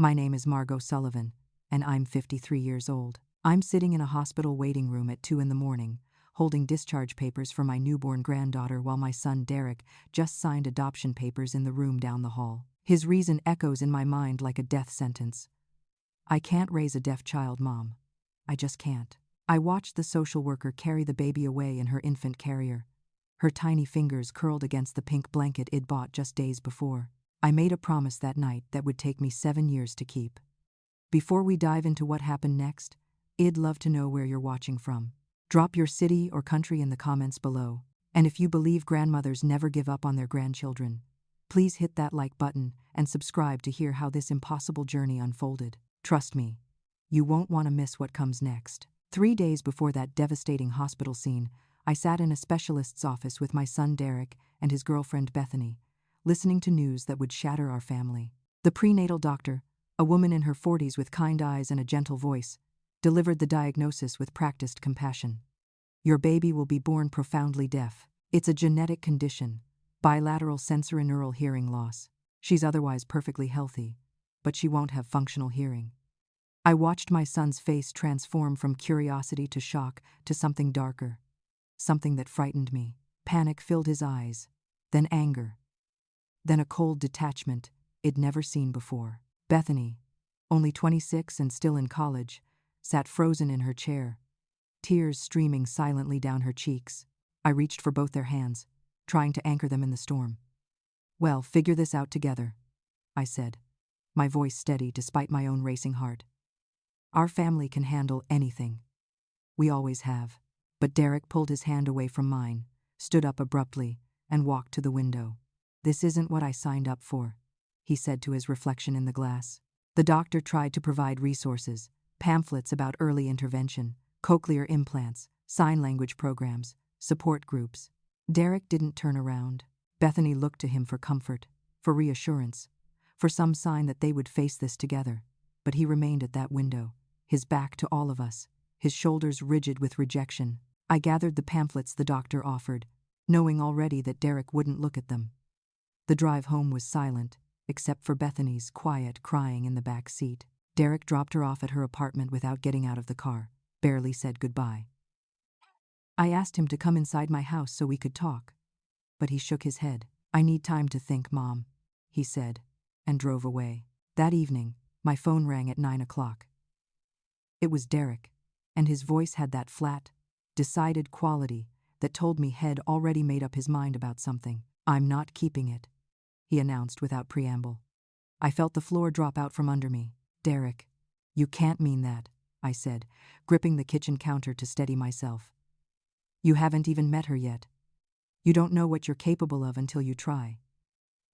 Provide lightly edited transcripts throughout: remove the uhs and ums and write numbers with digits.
My name is Margot Sullivan, and I'm 53 years old. I'm sitting in a hospital waiting room at 2 in the morning, holding discharge papers for my newborn granddaughter while my son Derek just signed adoption papers in the room down the hall. His reason echoes in my mind like a death sentence. I can't raise a deaf child, Mom. I just can't. I watched the social worker carry the baby away in her infant carrier. Her tiny fingers curled against the pink blanket I'd bought just days before. I made a promise that night that would take me 7 years to keep. Before we dive into what happened next, I'd love to know where you're watching from. Drop your city or country in the comments below. And if you believe grandmothers never give up on their grandchildren, please hit that like button and subscribe to hear how this impossible journey unfolded. Trust me, you won't want to miss what comes next. 3 days before that devastating hospital scene, I sat in a specialist's office with my son Derek and his girlfriend Bethany, listening to news that would shatter our family. The prenatal doctor, a woman in her 40s with kind eyes and a gentle voice, delivered the diagnosis with practiced compassion. Your baby will be born profoundly deaf. It's a genetic condition, bilateral sensorineural hearing loss. She's otherwise perfectly healthy, but she won't have functional hearing. I watched my son's face transform from curiosity to shock to something darker, something that frightened me. Panic filled his eyes, then anger, then a cold detachment I'd never seen before. Bethany, only 26 and still in college, sat frozen in her chair, tears streaming silently down her cheeks. I reached for both their hands, trying to anchor them in the storm. "Well, figure this out together," I said, my voice steady despite my own racing heart. "Our family can handle anything. We always have." But Derek pulled his hand away from mine, stood up abruptly, and walked to the window. "This isn't what I signed up for," he said to his reflection in the glass. The doctor tried to provide resources, pamphlets about early intervention, cochlear implants, sign language programs, support groups. Derek didn't turn around. Bethany looked to him for comfort, for reassurance, for some sign that they would face this together. But he remained at that window, his back to all of us, his shoulders rigid with rejection. I gathered the pamphlets the doctor offered, knowing already that Derek wouldn't look at them. The drive home was silent, except for Bethany's quiet crying in the back seat. Derek dropped her off at her apartment without getting out of the car, barely said goodbye. I asked him to come inside my house so we could talk, but he shook his head. "I need time to think, Mom," he said, and drove away. That evening, my phone rang at 9 o'clock. It was Derek, and his voice had that flat, decided quality that told me he'd already made up his mind about something. "I'm not keeping it," he announced without preamble. I felt the floor drop out from under me. "Derek, you can't mean that," I said, gripping the kitchen counter to steady myself. "You haven't even met her yet. You don't know what you're capable of until you try."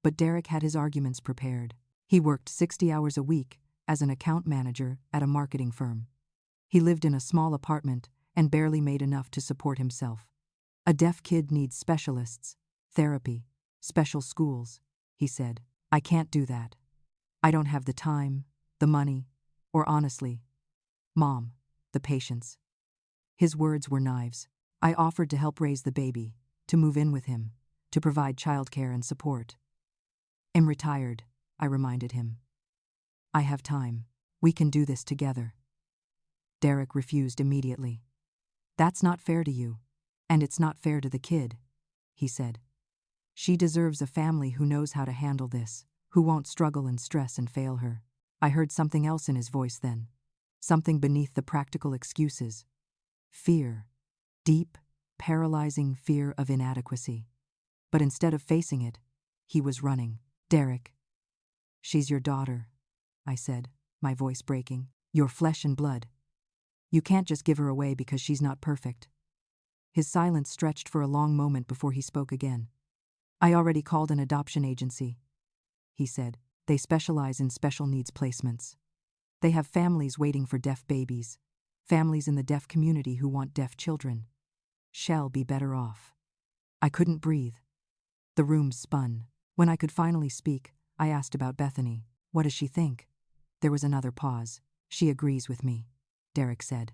But Derek had his arguments prepared. He worked 60 hours a week as an account manager at a marketing firm. He lived in a small apartment and barely made enough to support himself. "A deaf kid needs specialists, therapy, special schools," he said. "I can't do that. I don't have the time, the money, or honestly, Mom, the patience." His words were knives. I offered to help raise the baby, to move in with him, to provide childcare and support. "I'm retired," I reminded him. "I have time. We can do this together." Derek refused immediately. "That's not fair to you, and it's not fair to the kid," he said. "She deserves a family who knows how to handle this, who won't struggle and stress and fail her." I heard something else in his voice then, something beneath the practical excuses. Fear. Deep, paralyzing fear of inadequacy. But instead of facing it, he was running. "Derek, she's your daughter," I said, my voice breaking. "Your flesh and blood. You can't just give her away because she's not perfect." His silence stretched for a long moment before he spoke again. "I already called an adoption agency," he said. "They specialize in special needs placements. They have families waiting for deaf babies, families in the deaf community who want deaf children. Shall be better off." I couldn't breathe. The room spun. When I could finally speak, I asked about Bethany. "What does she think?" There was another pause. "She agrees with me," Derek said,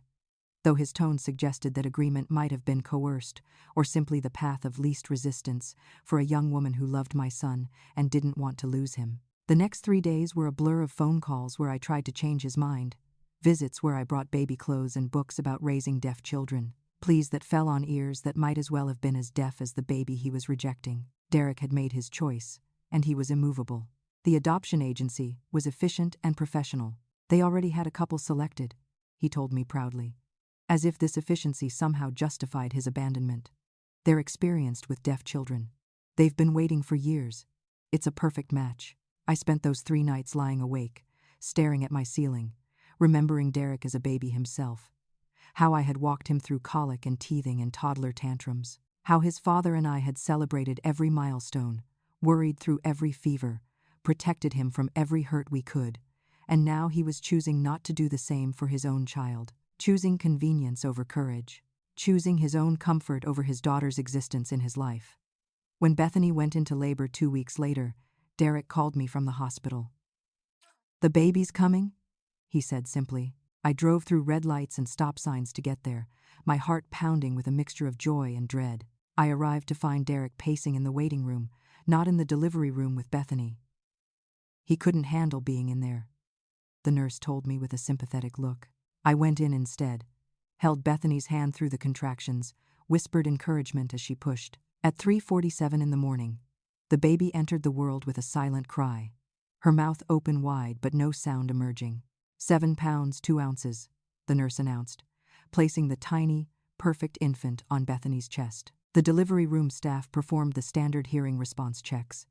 though his tone suggested that agreement might have been coerced or simply the path of least resistance for a young woman who loved my son and didn't want to lose him. The next 3 days were a blur of phone calls where I tried to change his mind, visits where I brought baby clothes and books about raising deaf children, pleas that fell on ears that might as well have been as deaf as the baby he was rejecting. Derek had made his choice, and he was immovable. The adoption agency was efficient and professional. They already had a couple selected, he told me proudly, as if this efficiency somehow justified his abandonment. They're experienced with deaf children. They've been waiting for years. It's a perfect match. I spent those 3 nights lying awake, staring at my ceiling, remembering Derek as a baby himself. How I had walked him through colic and teething and toddler tantrums. How his father and I had celebrated every milestone, worried through every fever, protected him from every hurt we could. And now he was choosing not to do the same for his own child, choosing convenience over courage, choosing his own comfort over his daughter's existence in his life. When Bethany went into labor 2 weeks later, Derek called me from the hospital. "The baby's coming?" he said simply. I drove through red lights and stop signs to get there, my heart pounding with a mixture of joy and dread. I arrived to find Derek pacing in the waiting room, not in the delivery room with Bethany. He couldn't handle being in there, the nurse told me with a sympathetic look. I went in instead, held Bethany's hand through the contractions, whispered encouragement as she pushed. At 3:47 in the morning, the baby entered the world with a silent cry, her mouth open wide but no sound emerging. 7 pounds, 2 ounces, the nurse announced, placing the tiny, perfect infant on Bethany's chest. The delivery room staff performed the standard hearing response checks,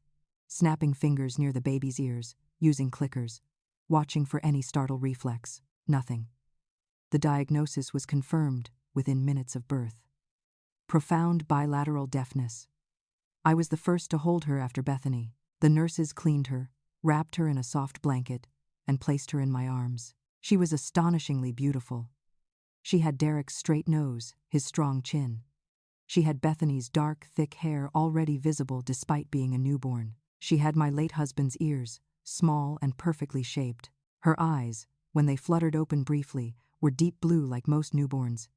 snapping fingers near the baby's ears, using clickers, watching for any startle reflex. Nothing. The diagnosis was confirmed within minutes of birth. Profound bilateral deafness. I was the first to hold her after Bethany. The nurses cleaned her, wrapped her in a soft blanket, and placed her in my arms. She was astonishingly beautiful. She had Derek's straight nose, his strong chin. She had Bethany's dark, thick hair already visible despite being a newborn. She had my late husband's ears, small and perfectly shaped. Her eyes, when they fluttered open briefly, were deep blue like most newborns,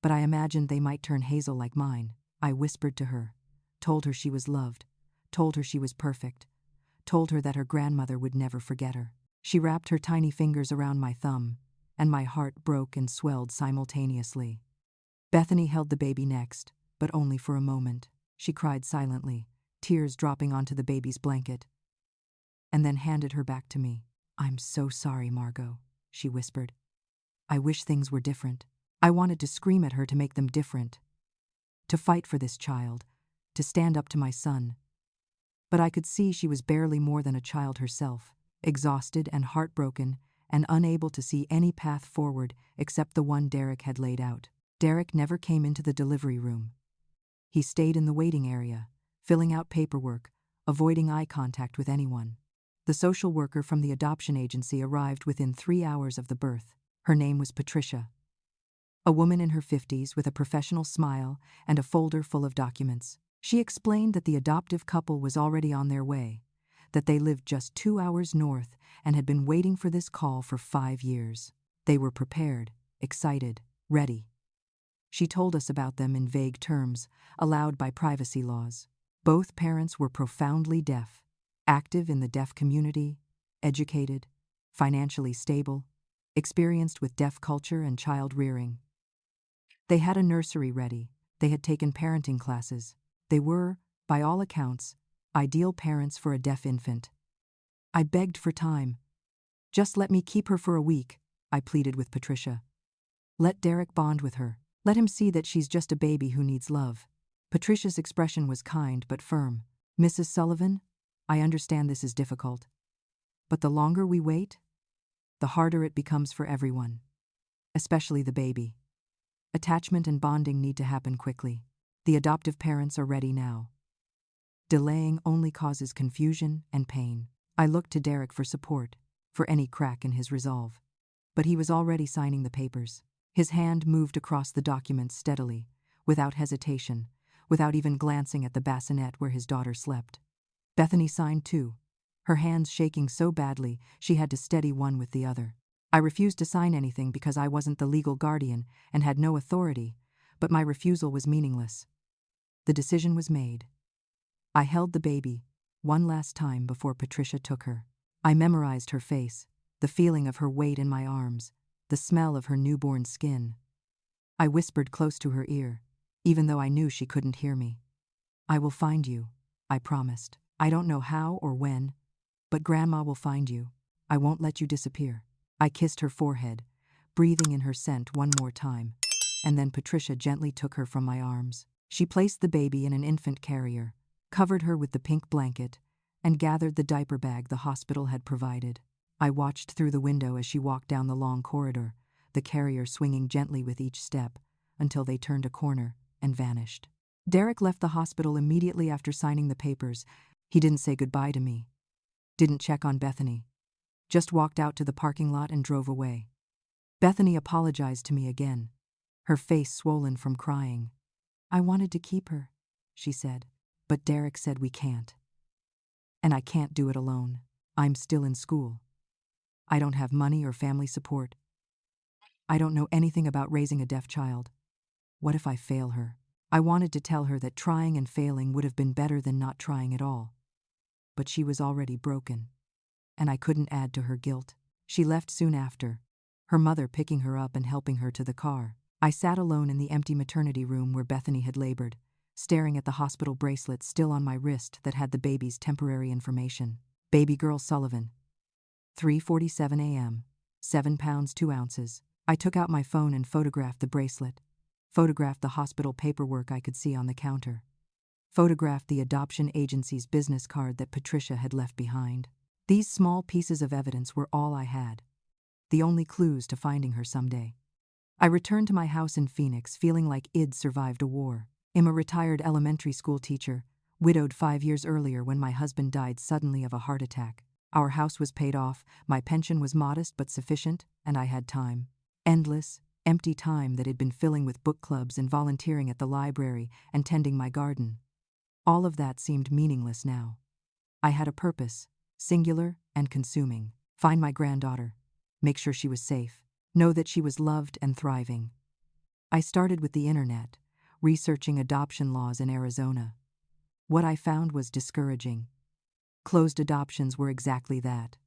but I imagined they might turn hazel like mine. I whispered to her, told her she was loved, told her she was perfect, told her that her grandmother would never forget her. She wrapped her tiny fingers around my thumb, and my heart broke and swelled simultaneously. Bethany held the baby next, but only for a moment. She cried silently, tears dropping onto the baby's blanket, and then handed her back to me. "I'm so sorry, Margot," she whispered. "I wish things were different." I wanted to scream at her to make them different, to fight for this child, to stand up to my son. But I could see she was barely more than a child herself, exhausted and heartbroken and unable to see any path forward except the one Derek had laid out. Derek never came into the delivery room. He stayed in the waiting area, filling out paperwork, avoiding eye contact with anyone. The social worker from the adoption agency arrived within 3 hours of the birth. Her name was Patricia. A woman in her 50s with a professional smile and a folder full of documents. She explained that the adoptive couple was already on their way, that they lived just 2 hours north and had been waiting for this call for 5 years. They were prepared, excited, ready. She told us about them in vague terms, allowed by privacy laws. Both parents were profoundly deaf, active in the deaf community, educated, financially stable, experienced with deaf culture and child rearing. They had a nursery ready. They had taken parenting classes. They were, by all accounts, ideal parents for a deaf infant. I begged for time. "Just let me keep her for a week," I pleaded with Patricia. "Let Derek bond with her. Let him see that she's just a baby who needs love." Patricia's expression was kind but firm. "Mrs. Sullivan, I understand this is difficult. But the longer we wait, the harder it becomes for everyone, especially the baby. Attachment and bonding need to happen quickly. The adoptive parents are ready now. Delaying only causes confusion and pain." I looked to Derek for support, for any crack in his resolve. But he was already signing the papers. His hand moved across the documents steadily, without hesitation, without even glancing at the bassinet where his daughter slept. Bethany signed too, her hands shaking so badly she had to steady one with the other. I refused to sign anything because I wasn't the legal guardian and had no authority, but my refusal was meaningless. The decision was made. I held the baby one last time before Patricia took her. I memorized her face, the feeling of her weight in my arms, the smell of her newborn skin. I whispered close to her ear, even though I knew she couldn't hear me. I will find you, I promised. I don't know how or when, but Grandma will find you. I won't let you disappear. I kissed her forehead, breathing in her scent one more time, and then Patricia gently took her from my arms. She placed the baby in an infant carrier, covered her with the pink blanket, and gathered the diaper bag the hospital had provided. I watched through the window as she walked down the long corridor, the carrier swinging gently with each step, until they turned a corner and vanished. Derek left the hospital immediately after signing the papers. He didn't say goodbye to me, didn't check on Bethany, just walked out to the parking lot and drove away. Bethany apologized to me again, her face swollen from crying. I wanted to keep her, she said, but Derek said we can't. And I can't do it alone. I'm still in school. I don't have money or family support. I don't know anything about raising a deaf child. What if I fail her? I wanted to tell her that trying and failing would have been better than not trying at all. But she was already broken, and I couldn't add to her guilt. She left soon after, her mother picking her up and helping her to the car. I sat alone in the empty maternity room where Bethany had labored, staring at the hospital bracelet still on my wrist that had the baby's temporary information. Baby girl Sullivan. 3:47 a.m., 7 pounds 2 ounces. I took out my phone and photographed the bracelet, photographed the hospital paperwork I could see on the counter, photographed the adoption agency's business card that Patricia had left behind. These small pieces of evidence were all I had, the only clues to finding her someday. I returned to my house in Phoenix feeling like I'd survived a war. I'm a retired elementary school teacher, widowed 5 years earlier when my husband died suddenly of a heart attack. Our house was paid off, my pension was modest but sufficient, and I had time. Endless, empty time that had been filling with book clubs and volunteering at the library and tending my garden. All of that seemed meaningless now. I had a purpose, singular and consuming. Find my granddaughter, make sure she was safe, know that she was loved and thriving. I started with the internet, researching adoption laws in Arizona. What I found was discouraging. Closed adoptions were exactly that.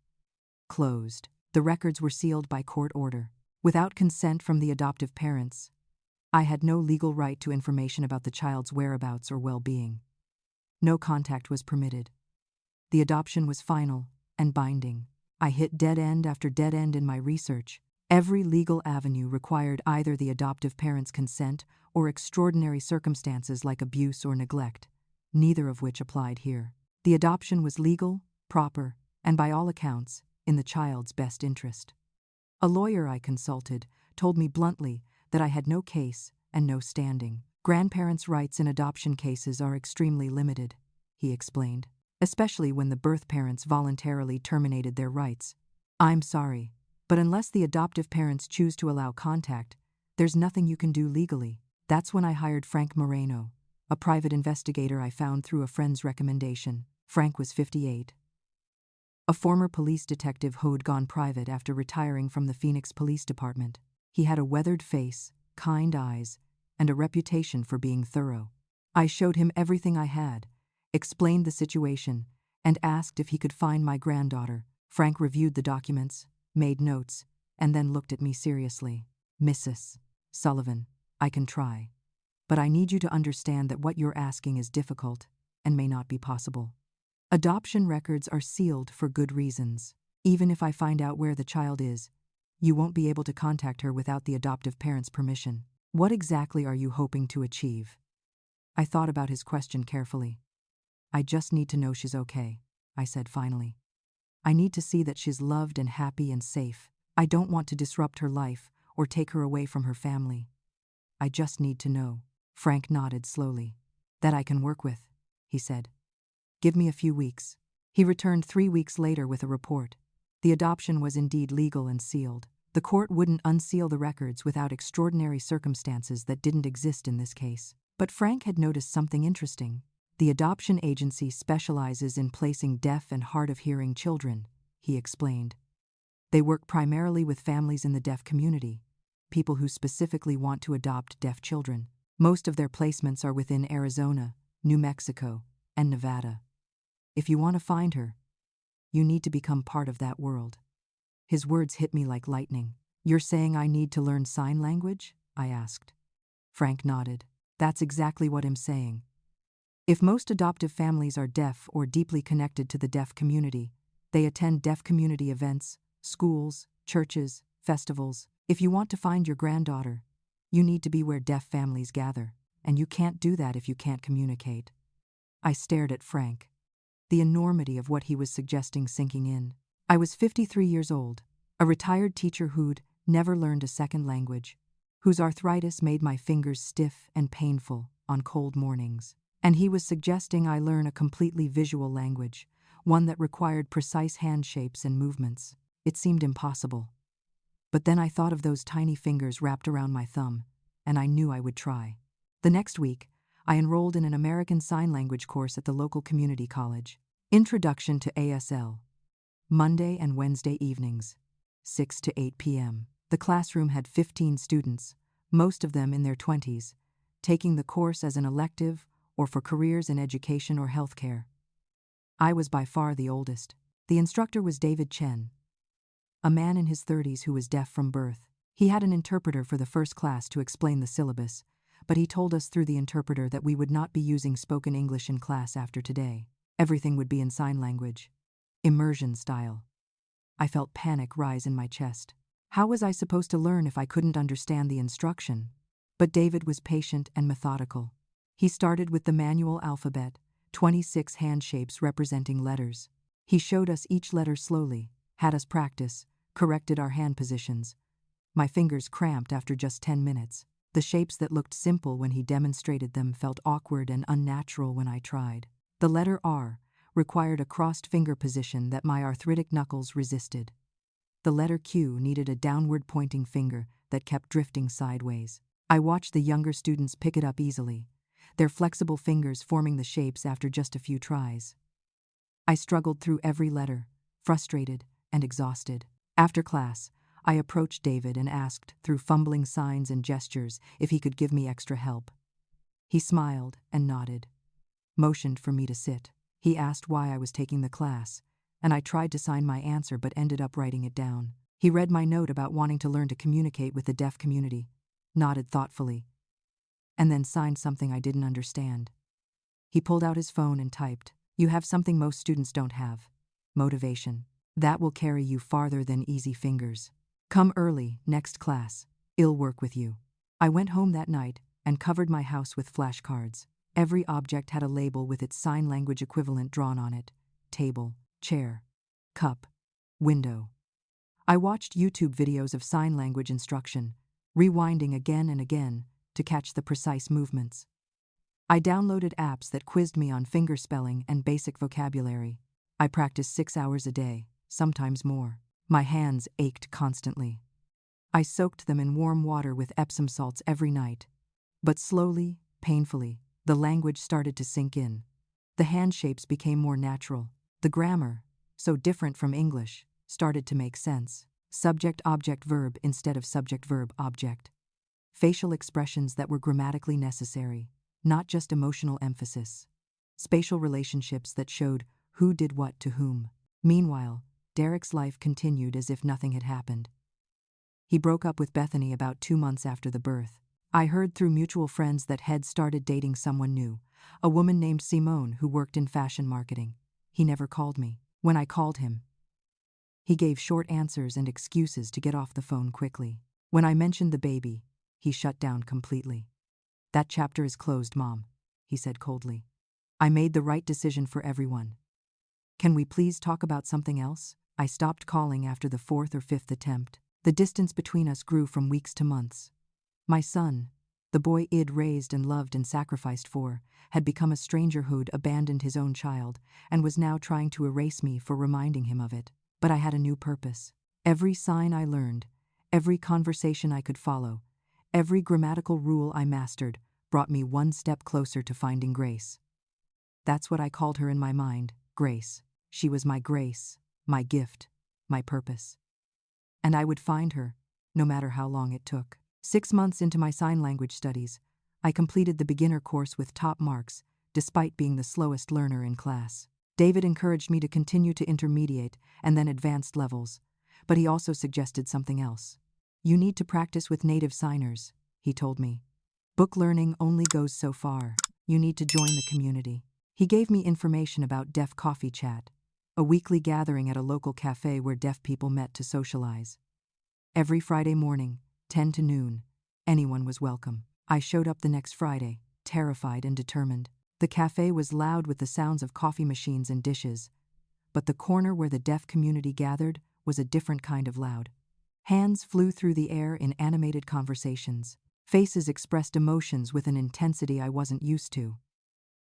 Closed. The records were sealed by court order. Without consent from the adoptive parents, I had no legal right to information about the child's whereabouts or well-being. No contact was permitted. The adoption was final and binding. I hit dead end after dead end in my research. Every legal avenue required either the adoptive parents' consent or extraordinary circumstances like abuse or neglect, neither of which applied here. The adoption was legal, proper, and by all accounts, in the child's best interest. A lawyer I consulted told me bluntly that I had no case and no standing. Grandparents' rights in adoption cases are extremely limited, he explained, especially when the birth parents voluntarily terminated their rights. I'm sorry, but unless the adoptive parents choose to allow contact, there's nothing you can do legally. That's when I hired Frank Moreno, a private investigator I found through a friend's recommendation. Frank was 58. A former police detective who had gone private after retiring from the Phoenix Police Department. He had a weathered face, kind eyes, and a reputation for being thorough. I showed him everything I had, explained the situation, and asked if he could find my granddaughter. Frank reviewed the documents, made notes, and then looked at me seriously. Mrs. Sullivan, I can try, but I need you to understand that what you're asking is difficult and may not be possible. Adoption records are sealed for good reasons. Even if I find out where the child is, you won't be able to contact her without the adoptive parents' permission. What exactly are you hoping to achieve? I thought about his question carefully. I just need to know she's okay, I said finally. I need to see that she's loved and happy and safe. I don't want to disrupt her life or take her away from her family. I just need to know. Frank nodded slowly. That I can work with, he said. Give me a few weeks. He returned 3 weeks later with a report. The adoption was indeed legal and sealed. The court wouldn't unseal the records without extraordinary circumstances that didn't exist in this case. But Frank had noticed something interesting. The adoption agency specializes in placing deaf and hard-of-hearing children, he explained. They work primarily with families in the deaf community, people who specifically want to adopt deaf children. Most of their placements are within Arizona, New Mexico, and Nevada. If you want to find her, You need to become part of that world." His words hit me like lightning. "You're saying I need to learn sign language?" I asked. Frank nodded. "That's exactly what I'm saying. If most adoptive families are deaf or deeply connected to the deaf community, they attend deaf community events, schools, churches, festivals. If you want to find your granddaughter, you need to be where deaf families gather, and you can't do that if you can't communicate." I stared at Frank, the enormity of what he was suggesting sinking in. I was 53 years old, a retired teacher who'd never learned a second language, whose arthritis made my fingers stiff and painful on cold mornings. And he was suggesting I learn a completely visual language, one that required precise hand shapes and movements. It seemed impossible. But then I thought of those tiny fingers wrapped around my thumb, and I knew I would try. The next week, I enrolled in an American Sign Language course at the local community college. Introduction to ASL. Monday and Wednesday evenings, 6 to 8 p.m. The classroom had 15 students, most of them in their 20s, taking the course as an elective or for careers in education or healthcare. I was by far the oldest. The instructor was David Chen, a man in his 30s who was deaf from birth. He had an interpreter for the first class to explain the syllabus, but he told us through the interpreter that we would not be using spoken English in class after today. Everything would be in sign language, immersion style. I felt panic rise in my chest. How was I supposed to learn if I couldn't understand the instruction? But David was patient and methodical. He started with the manual alphabet, 26 hand shapes representing letters. He showed us each letter slowly, had us practice, corrected our hand positions. My fingers cramped after just 10 minutes. The shapes that looked simple when he demonstrated them felt awkward and unnatural when I tried. The letter R required a crossed finger position that my arthritic knuckles resisted. The letter Q needed a downward pointing finger that kept drifting sideways. I watched the younger students pick it up easily, their flexible fingers forming the shapes after just a few tries. I struggled through every letter, frustrated and exhausted. After class, I approached David and asked, through fumbling signs and gestures, if he could give me extra help. He smiled and nodded, motioned for me to sit. He asked why I was taking the class, and I tried to sign my answer but ended up writing it down. He read my note about wanting to learn to communicate with the deaf community, nodded thoughtfully, and then signed something I didn't understand. He pulled out his phone and typed, "You have something most students don't have. Motivation. That will carry you farther than easy fingers. Come early, next class. I'll work with you." I went home that night and covered my house with flashcards. Every object had a label with its sign language equivalent drawn on it: table, chair, cup, window. I watched YouTube videos of sign language instruction, rewinding again and again to catch the precise movements. I downloaded apps that quizzed me on finger spelling and basic vocabulary. I practiced 6 hours a day, sometimes more. My hands ached constantly. I soaked them in warm water with Epsom salts every night. But slowly, painfully, the language started to sink in. The hand shapes became more natural. The grammar, so different from English, started to make sense. Subject-object-verb instead of subject-verb-object. Facial expressions that were grammatically necessary, not just emotional emphasis. Spatial relationships that showed who did what to whom. Meanwhile, Derek's life continued as if nothing had happened. He broke up with Bethany about 2 months after the birth. I heard through mutual friends that Head started dating someone new, a woman named Simone who worked in fashion marketing. He never called me. When I called him, he gave short answers and excuses to get off the phone quickly. When I mentioned the baby, he shut down completely. "That chapter is closed, Mom," he said coldly. "I made the right decision for everyone. Can we please talk about something else?" I stopped calling after the 4th or 5th attempt. The distance between us grew from weeks to months. My son, the boy I'd raised and loved and sacrificed for, had become a stranger who'd abandoned his own child and was now trying to erase me for reminding him of it. But I had a new purpose. Every sign I learned, every conversation I could follow, every grammatical rule I mastered brought me one step closer to finding Grace. That's what I called her in my mind, Grace. She was my grace, my gift, my purpose. And I would find her, no matter how long it took. 6 months into my sign language studies, I completed the beginner course with top marks, despite being the slowest learner in class. David encouraged me to continue to intermediate and then advanced levels, but he also suggested something else. You need to practice with native signers, he told me. Book learning only goes so far. You need to join the community. He gave me information about Deaf Coffee Chat, a weekly gathering at a local cafe where deaf people met to socialize. Every Friday morning, 10 to noon, anyone was welcome. I showed up the next Friday, terrified and determined. The cafe was loud with the sounds of coffee machines and dishes, but the corner where the deaf community gathered was a different kind of loud. Hands flew through the air in animated conversations. Faces expressed emotions with an intensity I wasn't used to.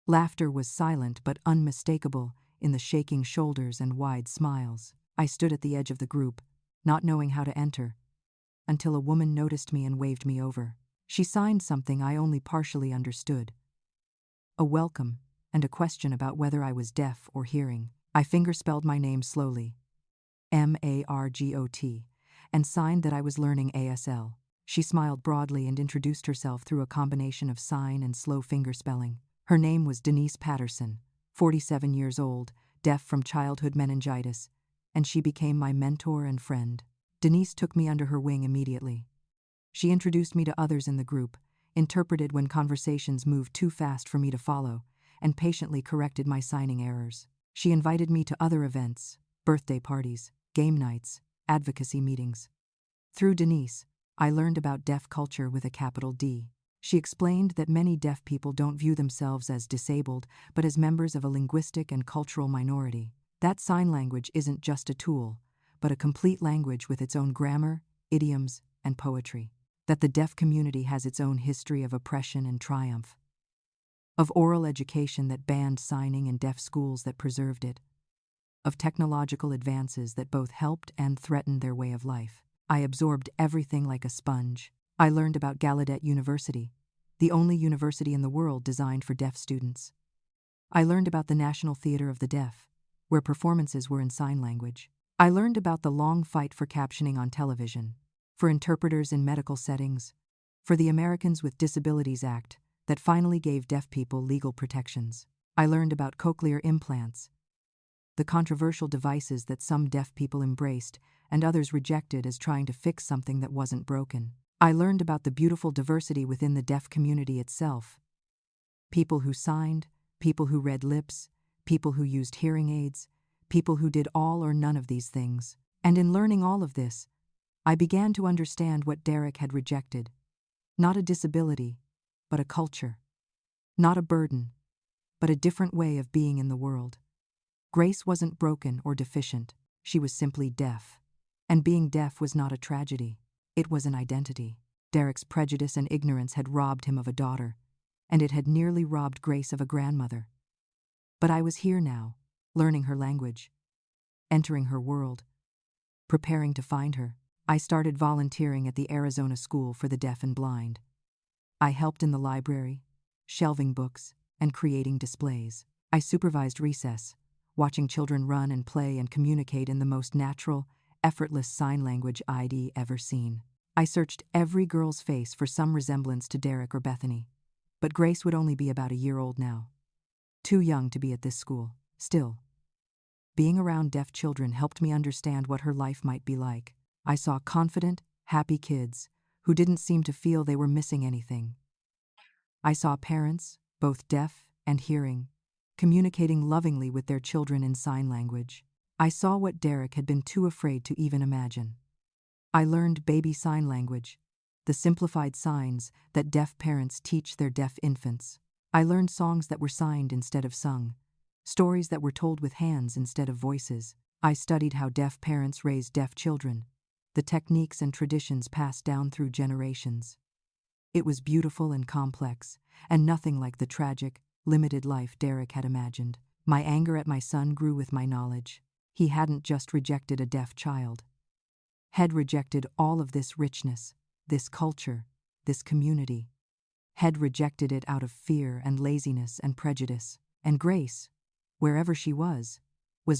Laughter was silent but unmistakable in the shaking shoulders and wide smiles. I stood at the edge of the group, not knowing how to enter, until a woman noticed me and waved me over. She signed something I only partially understood. A welcome and a question about whether I was deaf or hearing. I fingerspelled my name slowly, Margot, and signed that I was learning ASL. She smiled broadly and introduced herself through a combination of sign and slow fingerspelling. Her name was Denise Patterson, 47 years old, deaf from childhood meningitis, and she became my mentor and friend. Denise took me under her wing immediately. She introduced me to others in the group, interpreted when conversations moved too fast for me to follow, and patiently corrected my signing errors. She invited me to other events, birthday parties, game nights, advocacy meetings. Through Denise, I learned about deaf culture with a capital D. She explained that many deaf people don't view themselves as disabled, but as members of a linguistic and cultural minority. That sign language isn't just a tool, but a complete language with its own grammar, idioms, and poetry. That the deaf community has its own history of oppression and triumph. Of oral education that banned signing and deaf schools that preserved it. Of technological advances that both helped and threatened their way of life. I absorbed everything like a sponge. I learned about Gallaudet University, the only university in the world designed for deaf students. I learned about the National Theatre of the Deaf, where performances were in sign language. I learned about the long fight for captioning on television, for interpreters in medical settings, for the Americans with Disabilities Act that finally gave deaf people legal protections. I learned about cochlear implants, the controversial devices that some deaf people embraced and others rejected as trying to fix something that wasn't broken. I learned about the beautiful diversity within the deaf community itself. People who signed, people who read lips, people who used hearing aids, people who did all or none of these things. And in learning all of this, I began to understand what Derek had rejected. Not a disability, but a culture. Not a burden, but a different way of being in the world. Grace wasn't broken or deficient, she was simply deaf. And being deaf was not a tragedy, it was an identity. Derek's prejudice and ignorance had robbed him of a daughter, and it had nearly robbed Grace of a grandmother. But I was here now, learning her language, entering her world, preparing to find her. I started volunteering at the Arizona School for the Deaf and Blind. I helped in the library, shelving books, and creating displays. I supervised recess, watching children run and play and communicate in the most natural, effortless sign language I'd ever seen. I searched every girl's face for some resemblance to Derek or Bethany. But Grace would only be about a year old now. Too young to be at this school. Still, being around deaf children helped me understand what her life might be like. I saw confident, happy kids who didn't seem to feel they were missing anything. I saw parents, both deaf and hearing, communicating lovingly with their children in sign language. I saw what Derek had been too afraid to even imagine. I learned baby sign language, the simplified signs that deaf parents teach their deaf infants. I learned songs that were signed instead of sung, stories that were told with hands instead of voices. I studied how deaf parents raise deaf children, the techniques and traditions passed down through generations. It was beautiful and complex, and nothing like the tragic, limited life Derek had imagined. My anger at my son grew with my knowledge. He hadn't just rejected a deaf child. Had rejected all of this richness, this culture, this community. Had rejected it out of fear and laziness and prejudice. And Grace, wherever she was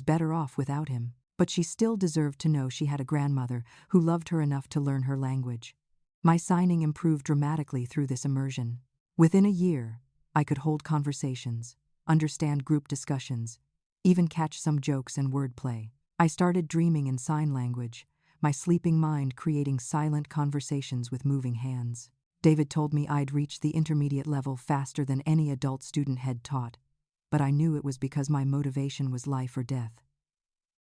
better off without him. But she still deserved to know she had a grandmother who loved her enough to learn her language. My signing improved dramatically through this immersion. Within a year, I could hold conversations, understand group discussions, even catch some jokes and wordplay. I started dreaming in sign language, my sleeping mind creating silent conversations with moving hands. David told me I'd reached the intermediate level faster than any adult student had taught, but I knew it was because my motivation was life or death.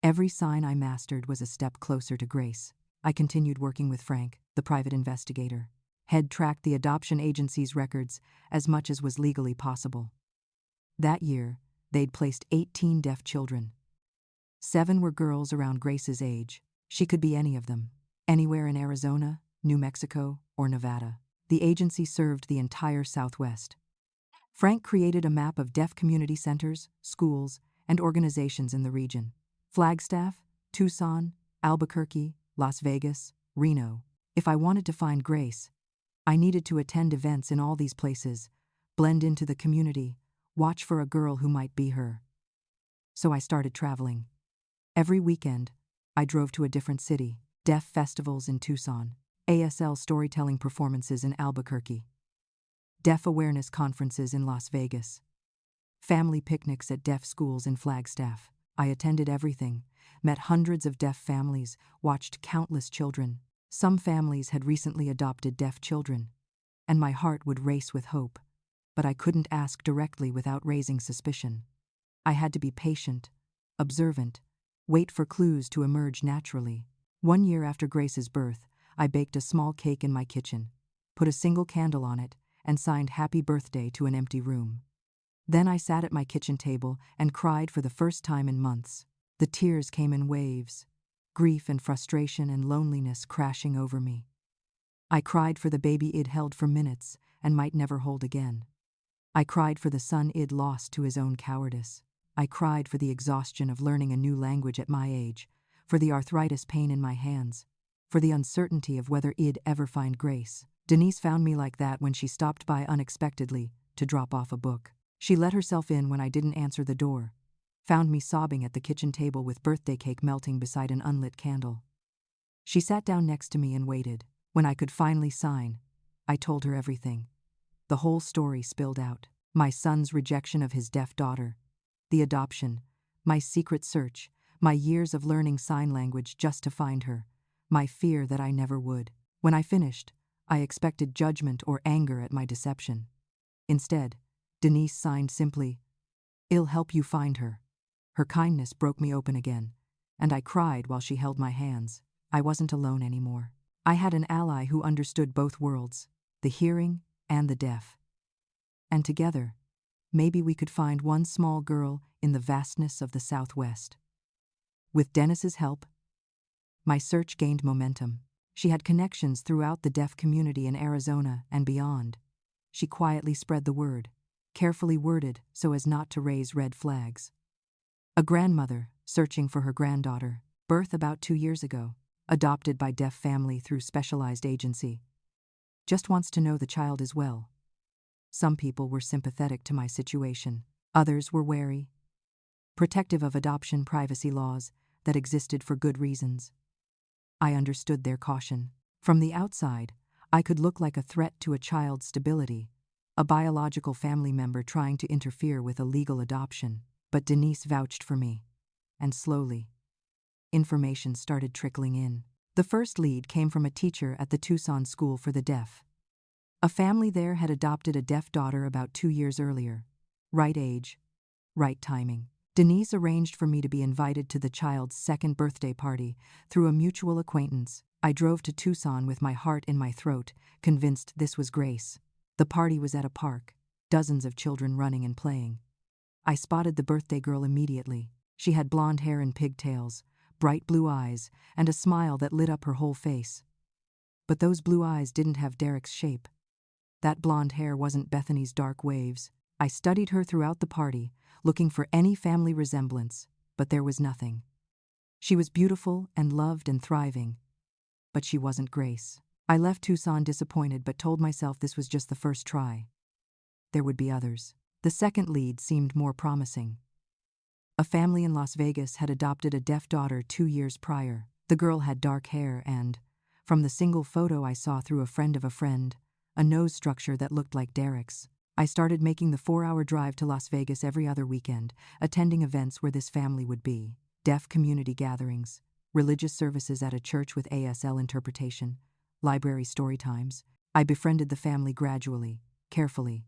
Every sign I mastered was a step closer to grace. I continued working with Frank, the private investigator. Head tracked the adoption agency's records as much as was legally possible. That year, they'd placed 18 deaf children. 7 were girls around Grace's age. She could be any of them, anywhere in Arizona, New Mexico, or Nevada. The agency served the entire Southwest. Frank created a map of deaf community centers, schools, and organizations in the region. Flagstaff, Tucson, Albuquerque, Las Vegas, Reno. If I wanted to find Grace, I needed to attend events in all these places, blend into the community, watch for a girl who might be her. So I started traveling. Every weekend, I drove to a different city. Deaf festivals in Tucson, ASL storytelling performances in Albuquerque, deaf awareness conferences in Las Vegas, family picnics at deaf schools in Flagstaff. I attended everything, met hundreds of deaf families, watched countless children. Some families had recently adopted deaf children, and my heart would race with hope, but I couldn't ask directly without raising suspicion. I had to be patient, observant, wait for clues to emerge naturally. 1 year after Grace's birth, I baked a small cake in my kitchen, put a single candle on it, and signed "Happy Birthday" to an empty room. Then I sat at my kitchen table and cried for the first time in months. The tears came in waves, grief and frustration and loneliness crashing over me. I cried for the baby I'd held for minutes and might never hold again. I cried for the son I'd lost to his own cowardice. I cried for the exhaustion of learning a new language at my age, for the arthritis pain in my hands, for the uncertainty of whether I'd ever find Grace. Denise found me like that when she stopped by unexpectedly to drop off a book. She let herself in when I didn't answer the door, found me sobbing at the kitchen table with birthday cake melting beside an unlit candle. She sat down next to me and waited. When I could finally sign, I told her everything. The whole story spilled out. My son's rejection of his deaf daughter, the adoption, my secret search, my years of learning sign language just to find her, my fear that I never would. When I finished, I expected judgment or anger at my deception. Instead, Denise signed simply, "I'll help you find her." Her kindness broke me open again, and I cried while she held my hands. I wasn't alone anymore. I had an ally who understood both worlds, the hearing and the deaf. And together, maybe we could find one small girl in the vastness of the Southwest. With Dennis's help, my search gained momentum. She had connections throughout the deaf community in Arizona and beyond. She quietly spread the word, carefully worded so as not to raise red flags. A grandmother, searching for her granddaughter, birth about 2 years ago, adopted by deaf family through specialized agency. Just wants to know the child is well. Some people were sympathetic to my situation. Others were wary, protective of adoption privacy laws that existed for good reasons. I understood their caution. From the outside, I could look like a threat to a child's stability, a biological family member trying to interfere with a legal adoption. But Denise vouched for me, and slowly, information started trickling in. The first lead came from a teacher at the Tucson School for the Deaf. A family there had adopted a deaf daughter about 2 years earlier. Right age, right timing. Denise arranged for me to be invited to the child's second birthday party through a mutual acquaintance. I drove to Tucson with my heart in my throat, convinced this was Grace. The party was at a park, dozens of children running and playing. I spotted the birthday girl immediately. She had blonde hair and pigtails, bright blue eyes, and a smile that lit up her whole face. But those blue eyes didn't have Derek's shape. That blonde hair wasn't Bethany's dark waves. I studied her throughout the party, looking for any family resemblance, but there was nothing. She was beautiful and loved and thriving, but she wasn't Grace. I left Tucson disappointed but told myself this was just the first try. There would be others. The second lead seemed more promising. A family in Las Vegas had adopted a deaf daughter 2 years prior. The girl had dark hair and, from the single photo I saw through a friend of a friend, a nose structure that looked like Derek's. I started making the 4-hour drive to Las Vegas every other weekend, attending events where this family would be: deaf community gatherings, religious services at a church with ASL interpretation, library story times. I befriended the family gradually, carefully.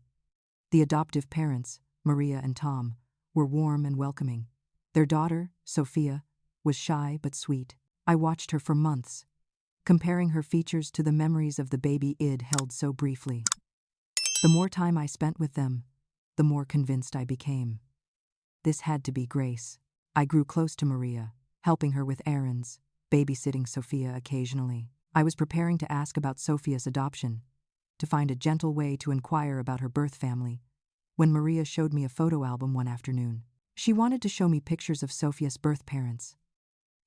The adoptive parents, Maria and Tom, were warm and welcoming. Their daughter, Sophia, was shy but sweet. I watched her for months, comparing her features to the memories of the baby Id held so briefly. The more time I spent with them, the more convinced I became. This had to be Grace. I grew close to Maria, helping her with errands, babysitting Sophia occasionally. I was preparing to ask about Sophia's adoption, to find a gentle way to inquire about her birth family, when Maria showed me a photo album one afternoon. She wanted to show me pictures of Sophia's birth parents.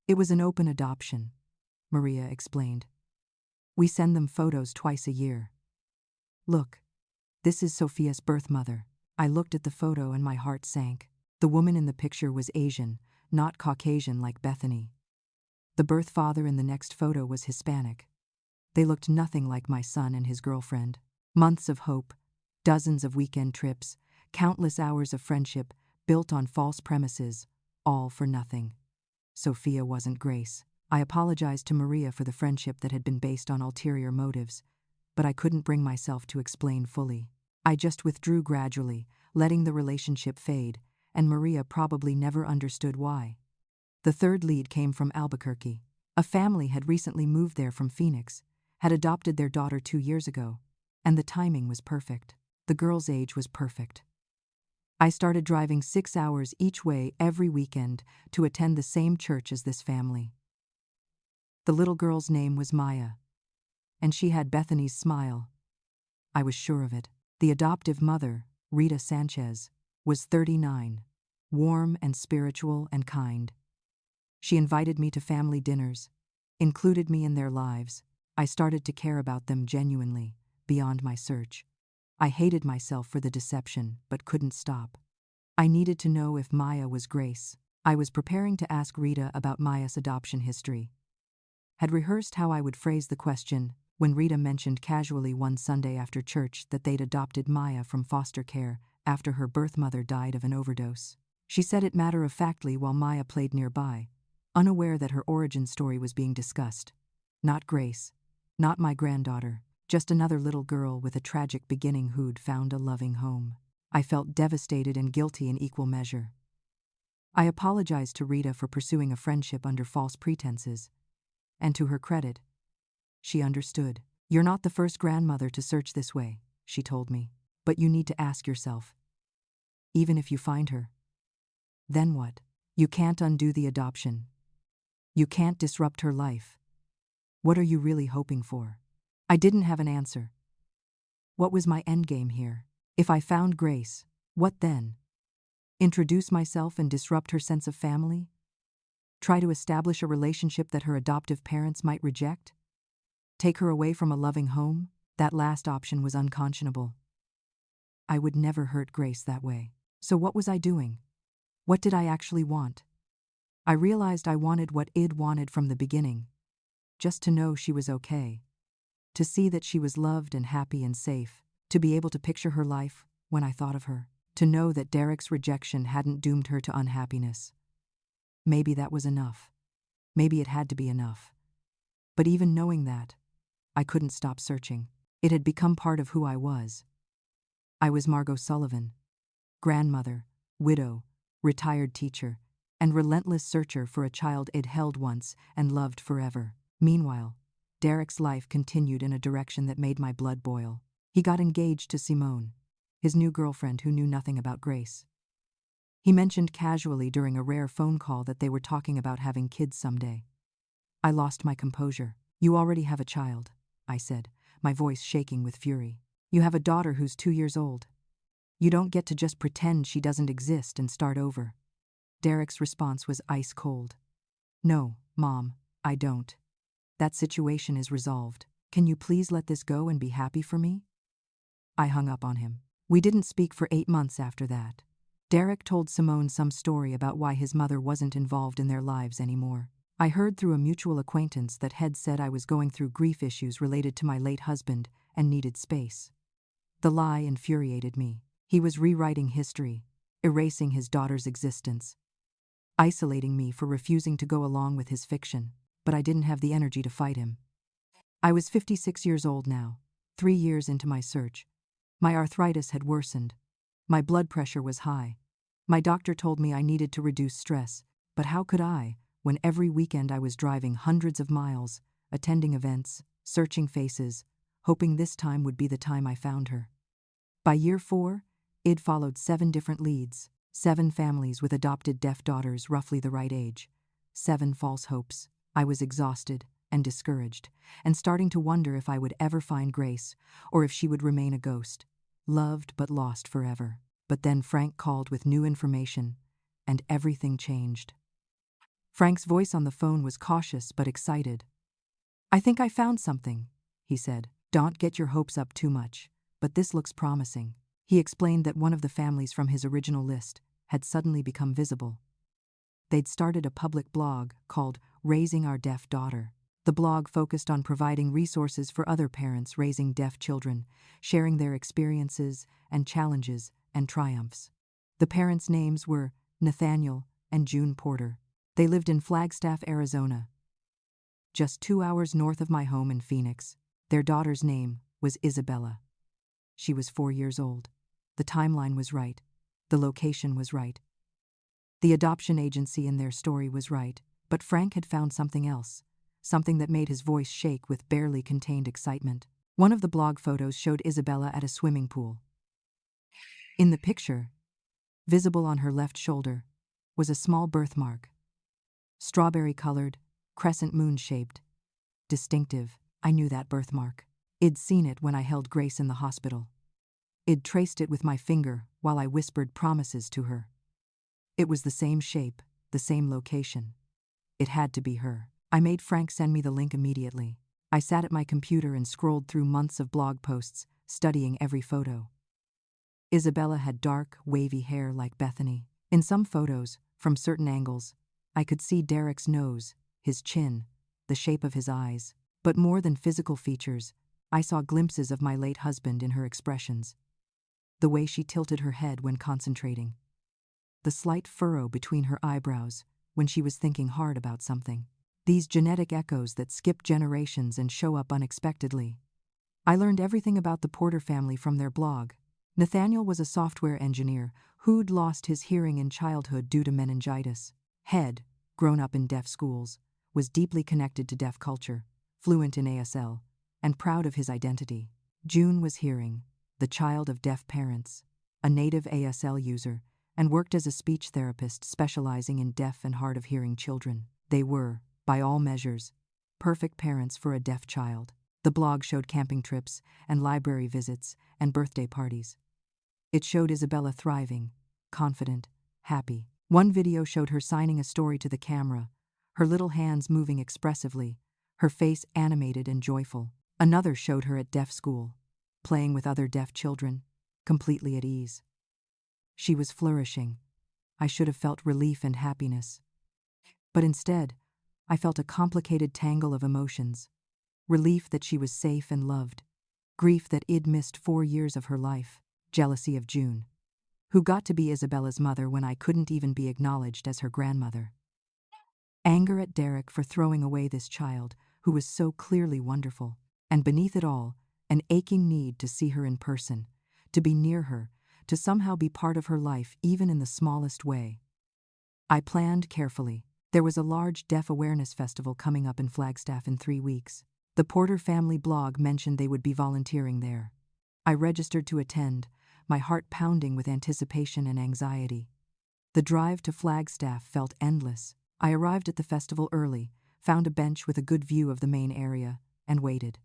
It was an open adoption, Maria explained. We send them photos twice a year. Look, this is Sophia's birth mother. I looked at the photo and my heart sank. The woman in the picture was Asian, not Caucasian like Bethany. The birth father in the next photo was Hispanic. They looked nothing like my son and his girlfriend. Months of hope, dozens of weekend trips, countless hours of friendship built on false premises, all for nothing. Sophia wasn't Grace. I apologized to Maria for the friendship that had been based on ulterior motives, but I couldn't bring myself to explain fully. I just withdrew gradually, letting the relationship fade, and Maria probably never understood why. The third lead came from Albuquerque. A family had recently moved there from Phoenix, had adopted their daughter 2 years ago, and the timing was perfect. The girl's age was perfect. I started driving 6 hours each way every weekend to attend the same church as this family. The little girl's name was Maya, and she had Bethany's smile. I was sure of it. The adoptive mother, Rita Sanchez, was 39, warm and spiritual and kind. She invited me to family dinners, included me in their lives. I started to care about them genuinely, beyond my search. I hated myself for the deception, but couldn't stop. I needed to know if Maya was Grace. I was preparing to ask Rita about Maya's adoption history. Had rehearsed how I would phrase the question when Rita mentioned casually one Sunday after church that they'd adopted Maya from foster care after her birth mother died of an overdose. She said it matter-of-factly while Maya played nearby, unaware that her origin story was being discussed. Not Grace, not my granddaughter, just another little girl with a tragic beginning who'd found a loving home. I felt devastated and guilty in equal measure. I apologized to Rita for pursuing a friendship under false pretenses, and to her credit, she understood. You're not the first grandmother to search this way, she told me, but you need to ask yourself, even if you find her, then what? You can't undo the adoption. You can't disrupt her life. What are you really hoping for? I didn't have an answer. What was my endgame here? If I found Grace, what then? Introduce myself and disrupt her sense of family? Try to establish a relationship that her adoptive parents might reject? Take her away from a loving home? That last option was unconscionable. I would never hurt Grace that way. So what was I doing? What did I actually want? I realized I wanted what Id wanted from the beginning. Just to know she was okay. To see that she was loved and happy and safe. To be able to picture her life when I thought of her. To know that Derek's rejection hadn't doomed her to unhappiness. Maybe that was enough. Maybe it had to be enough. But even knowing that, I couldn't stop searching. It had become part of who I was. I was Margot Sullivan, grandmother, widow, retired teacher, and relentless searcher for a child Id held once and loved forever. Meanwhile, Derek's life continued in a direction that made my blood boil. He got engaged to Simone, his new girlfriend who knew nothing about Grace. He mentioned casually during a rare phone call that they were talking about having kids someday. I lost my composure. You already have a child, I said, my voice shaking with fury. You have a daughter who's 2 years old. You don't get to just pretend she doesn't exist and start over. Derek's response was ice cold. No, Mom, I don't. That situation is resolved. Can you please let this go and be happy for me? I hung up on him. We didn't speak for 8 months after that. Derek told Simone some story about why his mother wasn't involved in their lives anymore. I heard through a mutual acquaintance that had said I was going through grief issues related to my late husband and needed space. The lie infuriated me. He was rewriting history, erasing his daughter's existence, isolating me for refusing to go along with his fiction, but I didn't have the energy to fight him. I was 56 years old now, 3 years into my search. My arthritis had worsened. My blood pressure was high. My doctor told me I needed to reduce stress, but how could I, when every weekend I was driving hundreds of miles, attending events, searching faces, hoping this time would be the time I found her. By year 4, I'd followed 7 different leads, 7 families with adopted deaf daughters roughly the right age, 7 false hopes. I was exhausted and discouraged, and starting to wonder if I would ever find Grace, or if she would remain a ghost, loved but lost forever. But then Frank called with new information, and everything changed. Frank's voice on the phone was cautious but excited. "I think I found something," he said. "Don't get your hopes up too much, but this looks promising." He explained that one of the families from his original list had suddenly become visible. They'd started a public blog called Raising Our Deaf Daughter. The blog focused on providing resources for other parents raising deaf children, sharing their experiences and challenges and triumphs. The parents' names were Nathaniel and June Porter. They lived in Flagstaff, Arizona, just 2 hours north of my home in Phoenix. Their daughter's name was Isabella. She was 4 years old. The timeline was right. The location was right. The adoption agency in their story was right, but Frank had found something else, something that made his voice shake with barely contained excitement. One of the blog photos showed Isabella at a swimming pool. In the picture, visible on her left shoulder, was a small birthmark. Strawberry-colored, crescent moon-shaped. Distinctive. I knew that birthmark. I'd seen it when I held Grace in the hospital. I'd traced it with my finger while I whispered promises to her. It was the same shape, the same location. It had to be her. I made Frank send me the link immediately. I sat at my computer and scrolled through months of blog posts, studying every photo. Isabella had dark, wavy hair like Bethany. In some photos, from certain angles, I could see Derek's nose, his chin, the shape of his eyes. But more than physical features, I saw glimpses of my late husband in her expressions. The way she tilted her head when concentrating. The slight furrow between her eyebrows when she was thinking hard about something. These genetic echoes that skip generations and show up unexpectedly. I learned everything about the Porter family from their blog. Nathaniel was a software engineer who'd lost his hearing in childhood due to meningitis. Head, grown up in deaf schools, was deeply connected to deaf culture, fluent in ASL, and proud of his identity. June was hearing, the child of deaf parents, a native ASL user, and worked as a speech therapist specializing in deaf and hard of hearing children. They were, by all measures, perfect parents for a deaf child. The blog showed camping trips and library visits and birthday parties. It showed Isabella thriving, confident, happy. One video showed her signing a story to the camera, her little hands moving expressively, her face animated and joyful. Another showed her at deaf school, playing with other deaf children, completely at ease. She was flourishing. I should have felt relief and happiness. But instead, I felt a complicated tangle of emotions. Relief that she was safe and loved. Grief that I'd missed 4 years of her life. Jealousy of June, who got to be Isabella's mother when I couldn't even be acknowledged as her grandmother. Anger at Derek for throwing away this child, who was so clearly wonderful. And beneath it all, an aching need to see her in person, to be near her, to somehow be part of her life even in the smallest way. I planned carefully. There was a large deaf awareness festival coming up in Flagstaff in 3 weeks. The Porter family blog mentioned they would be volunteering there. I registered to attend, my heart pounding with anticipation and anxiety. The drive to Flagstaff felt endless. I arrived at the festival early, found a bench with a good view of the main area, and waited.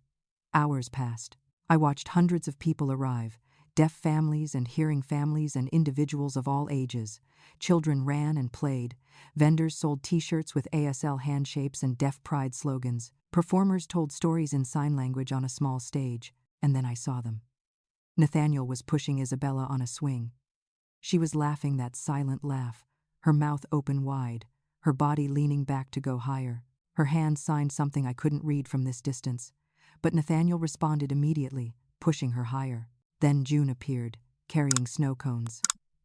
Hours passed. I watched hundreds of people arrive, deaf families and hearing families and individuals of all ages. Children ran and played. Vendors sold T-shirts with ASL handshapes and deaf pride slogans. Performers told stories in sign language on a small stage, and then I saw them. Nathaniel was pushing Isabella on a swing. She was laughing that silent laugh, her mouth open wide, her body leaning back to go higher. Her hand signed something I couldn't read from this distance, but Nathaniel responded immediately, pushing her higher. Then June appeared, carrying snow cones.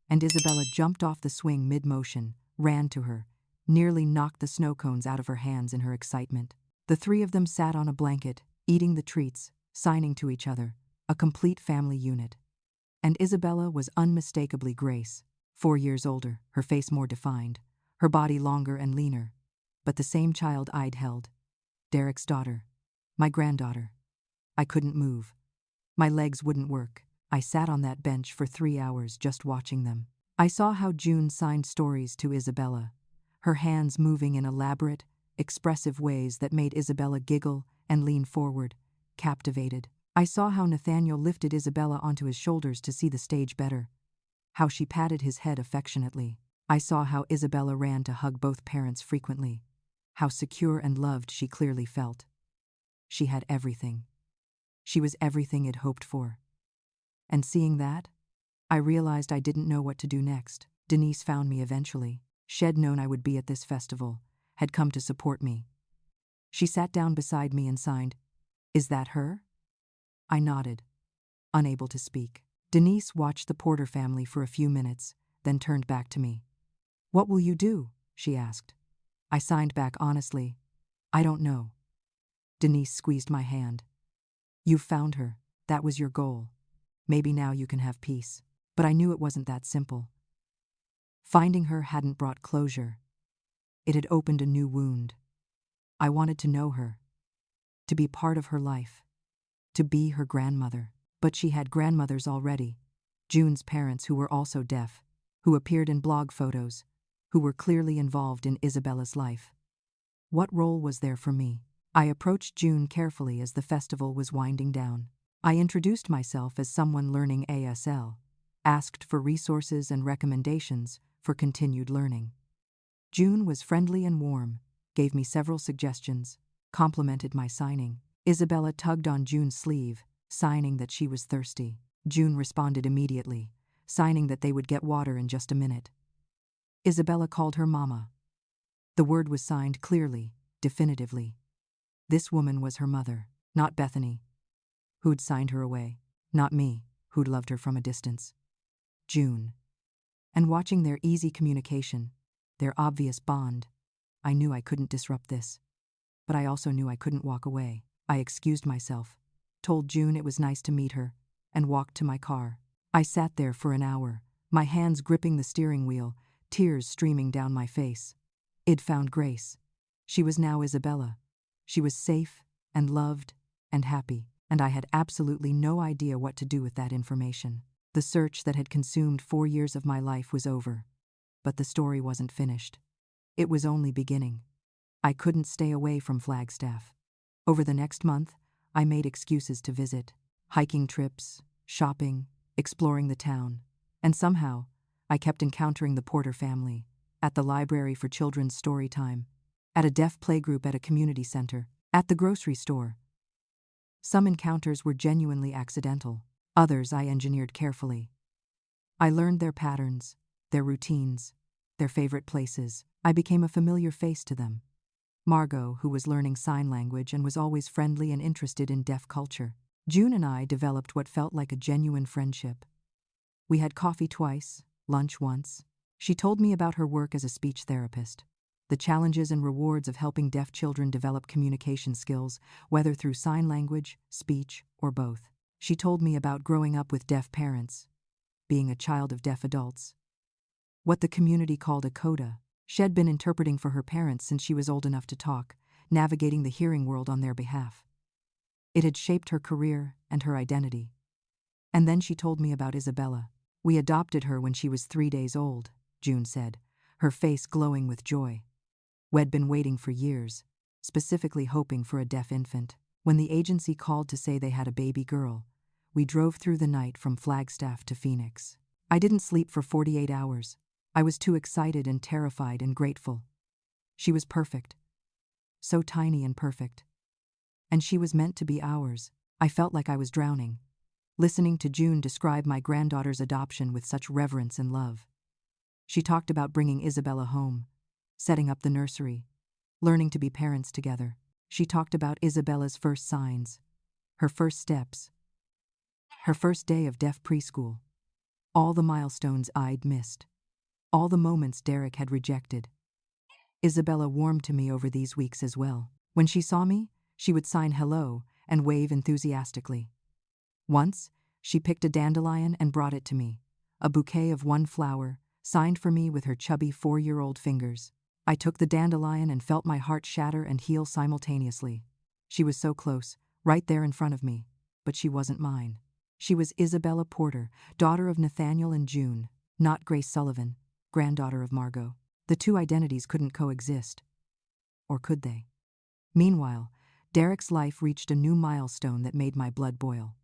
And Isabella jumped off the swing mid-motion, ran to her, nearly knocked the snow cones out of her hands in her excitement. The three of them sat on a blanket, eating the treats, signing to each other, a complete family unit. And Isabella was unmistakably Grace, 4 years older, her face more defined, her body longer and leaner, but the same child I'd held. Derek's daughter. My granddaughter. I couldn't move. My legs wouldn't work. I sat on that bench for 3 hours just watching them. I saw how June signed stories to Isabella, her hands moving in elaborate, expressive ways that made Isabella giggle and lean forward, captivated. I saw how Nathaniel lifted Isabella onto his shoulders to see the stage better, how she patted his head affectionately. I saw how Isabella ran to hug both parents frequently, how secure and loved she clearly felt. She had everything. She was everything I'd hoped for. And seeing that, I realized I didn't know what to do next. Denise found me eventually. She'd known I would be at this festival, had come to support me. She sat down beside me and signed, "Is that her?" I nodded, unable to speak. Denise watched the Porter family for a few minutes, then turned back to me. "What will you do?" she asked. I signed back honestly, "I don't know." Denise squeezed my hand. "You've found her. That was your goal. Maybe now you can have peace." But I knew it wasn't that simple. Finding her hadn't brought closure. It had opened a new wound. I wanted to know her, to be part of her life, to be her grandmother. But she had grandmothers already, June's parents who were also deaf, who appeared in blog photos, who were clearly involved in Isabella's life. What role was there for me? I approached June carefully as the festival was winding down. I introduced myself as someone learning ASL, asked for resources and recommendations for continued learning. June was friendly and warm, gave me several suggestions, complimented my signing. Isabella tugged on June's sleeve, signing that she was thirsty. June responded immediately, signing that they would get water in just a minute. Isabella called her Mama. The word was signed clearly, definitively. This woman was her mother, not Bethany, who'd signed her away, not me, who'd loved her from a distance. June. And watching their easy communication, their obvious bond, I knew I couldn't disrupt this. But I also knew I couldn't walk away. I excused myself, told June it was nice to meet her, and walked to my car. I sat there for an hour, my hands gripping the steering wheel, tears streaming down my face. I'd found Grace. She was now Isabella. She was safe and loved and happy, and I had absolutely no idea what to do with that information. The search that had consumed 4 years of my life was over, but the story wasn't finished. It was only beginning. I couldn't stay away from Flagstaff. Over the next month, I made excuses to visit, hiking trips, shopping, exploring the town, and somehow, I kept encountering the Porter family, at the library for children's story time, at a deaf playgroup at a community center, at the grocery store. Some encounters were genuinely accidental, others I engineered carefully. I learned their patterns, their routines, their favorite places. I became a familiar face to them. Margot, who was learning sign language and was always friendly and interested in deaf culture. June and I developed what felt like a genuine friendship. We had coffee twice, lunch once. She told me about her work as a speech therapist, the challenges and rewards of helping deaf children develop communication skills, whether through sign language, speech, or both. She told me about growing up with deaf parents, being a child of deaf adults, what the community called a coda. She'd been interpreting for her parents since she was old enough to talk, navigating the hearing world on their behalf. It had shaped her career and her identity. And then she told me about Isabella. "We adopted her when she was 3 days old," June said, her face glowing with joy. "We'd been waiting for years, specifically hoping for a deaf infant. When the agency called to say they had a baby girl, we drove through the night from Flagstaff to Phoenix. I didn't sleep for 48 hours. I was too excited and terrified and grateful. She was perfect. So tiny and perfect. And she was meant to be ours. I felt like I was drowning, listening to June describe my granddaughter's adoption with such reverence and love. She talked about bringing Isabella home, setting up the nursery, learning to be parents together. She talked about Isabella's first signs, her first steps, Her first day of deaf preschool. All the milestones I'd missed. All the moments Derek had rejected. Isabella warmed to me over these weeks as well. When she saw me, she would sign hello and wave enthusiastically. Once, she picked a dandelion and brought it to me, a bouquet of one flower, signed for me with her chubby 4-year-old fingers. I took the dandelion and felt my heart shatter and heal simultaneously. She was so close, right there in front of me, but she wasn't mine. She was Isabella Porter, daughter of Nathaniel and June, not Grace Sullivan, granddaughter of Margot. The two identities couldn't coexist. Or could they? Meanwhile, Derek's life reached a new milestone that made my blood boil.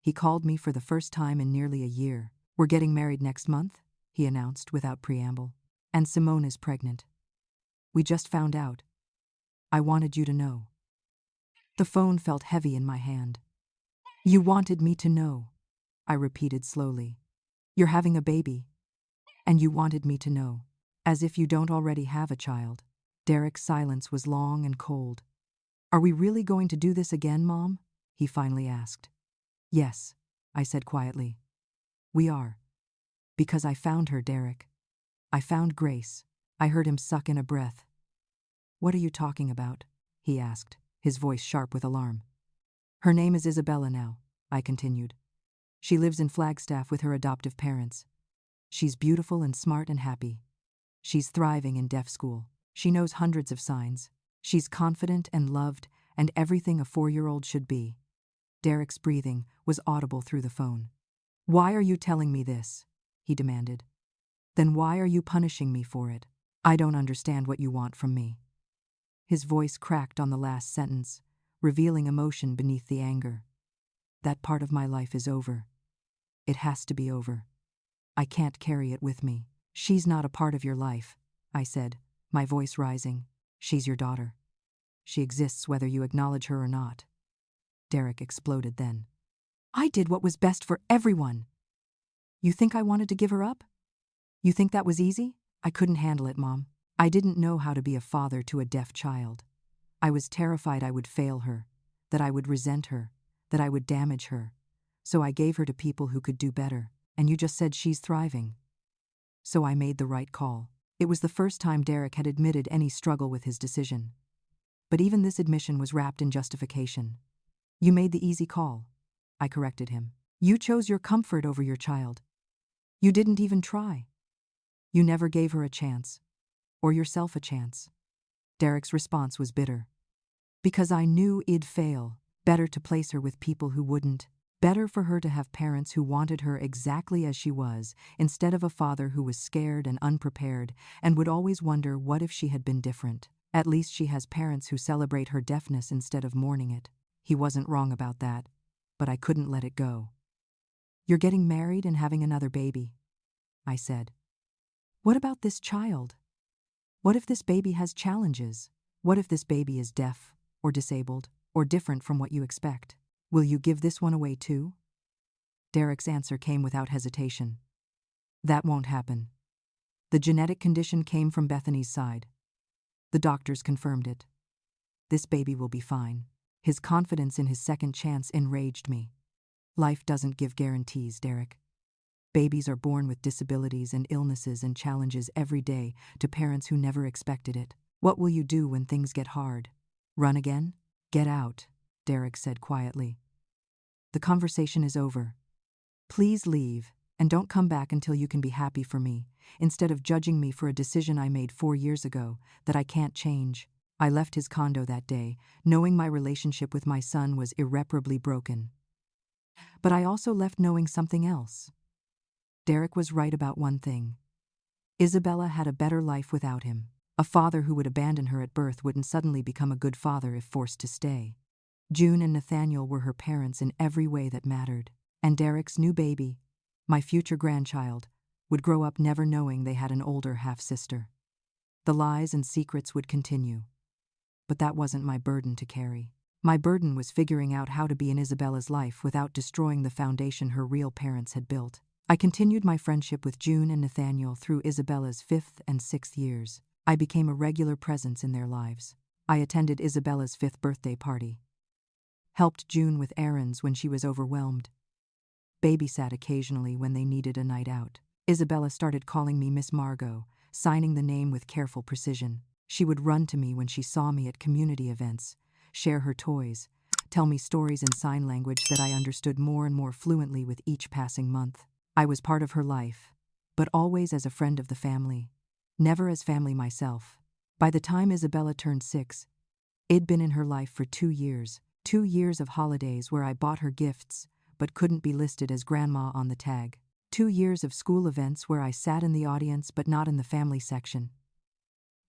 He called me for the first time in nearly a year. "We're getting married next month," he announced without preamble. "And Simone is pregnant. We just found out. I wanted you to know." The phone felt heavy in my hand. "You wanted me to know," I repeated slowly. "You're having a baby. And you wanted me to know. As if you don't already have a child." Derek's silence was long and cold. "Are we really going to do this again, Mom?" he finally asked. "Yes," I said quietly. "We are. Because I found her, Derek. I found Grace." I heard him suck in a breath. "What are you talking about?" he asked, his voice sharp with alarm. "Her name is Isabella now," I continued. "She lives in Flagstaff with her adoptive parents. She's beautiful and smart and happy. She's thriving in deaf school. She knows hundreds of signs. She's confident and loved and everything a 4-year-old should be." Derek's breathing was audible through the phone. "Why are you telling me this?" he demanded. "Then why are you punishing me for it? I don't understand what you want from me." His voice cracked on the last sentence, revealing emotion beneath the anger. "That part of my life is over. It has to be over. I can't carry it with me." "She's not a part of your life," I said, my voice rising. "She's your daughter. She exists whether you acknowledge her or not." Derek exploded then. "I did what was best for everyone. You think I wanted to give her up? You think that was easy? I couldn't handle it, Mom. I didn't know how to be a father to a deaf child. I was terrified I would fail her, that I would resent her, that I would damage her. So I gave her to people who could do better, and you just said she's thriving. So I made the right call." It was the first time Derek had admitted any struggle with his decision. But even this admission was wrapped in justification. "You made the easy call," I corrected him. "You chose your comfort over your child. You didn't even try. You never gave her a chance. Or yourself a chance." Derek's response was bitter. "Because I knew it'd fail. Better to place her with people who wouldn't. Better for her to have parents who wanted her exactly as she was, instead of a father who was scared and unprepared and would always wonder what if she had been different. At least she has parents who celebrate her deafness instead of mourning it." He wasn't wrong about that, but I couldn't let it go. "You're getting married and having another baby," I said. "What about this child? What if this baby has challenges? What if this baby is deaf, or disabled, or different from what you expect? Will you give this one away too?" Derek's answer came without hesitation. "That won't happen. The genetic condition came from Bethany's side. The doctors confirmed it. This baby will be fine." His confidence in his second chance enraged me. "Life doesn't give guarantees, Derek. Babies are born with disabilities and illnesses and challenges every day to parents who never expected it. What will you do when things get hard? Run again? Get out," Derek said quietly. "The conversation is over. Please leave, and don't come back until you can be happy for me, instead of judging me for a decision I made 4 years ago that I can't change." I left his condo that day, knowing my relationship with my son was irreparably broken. But I also left knowing something else. Derek was right about one thing. Isabella had a better life without him. A father who would abandon her at birth wouldn't suddenly become a good father if forced to stay. June and Nathaniel were her parents in every way that mattered. And Derek's new baby, my future grandchild, would grow up never knowing they had an older half-sister. The lies and secrets would continue. But that wasn't my burden to carry. My burden was figuring out how to be in Isabella's life without destroying the foundation her real parents had built. I continued my friendship with June and Nathaniel through Isabella's 5th and 6th years. I became a regular presence in their lives. I attended Isabella's 5th birthday party. Helped June with errands when she was overwhelmed. babysat occasionally when they needed a night out. Isabella started calling me Miss Margot, signing the name with careful precision. She would run to me when she saw me at community events, share her toys, tell me stories in sign language that I understood more and more fluently with each passing month. I was part of her life, but always as a friend of the family, never as family myself. By the time Isabella turned 6, I'd been in her life for 2 years, 2 years of holidays where I bought her gifts but couldn't be listed as grandma on the tag. 2 years of school events where I sat in the audience but not in the family section.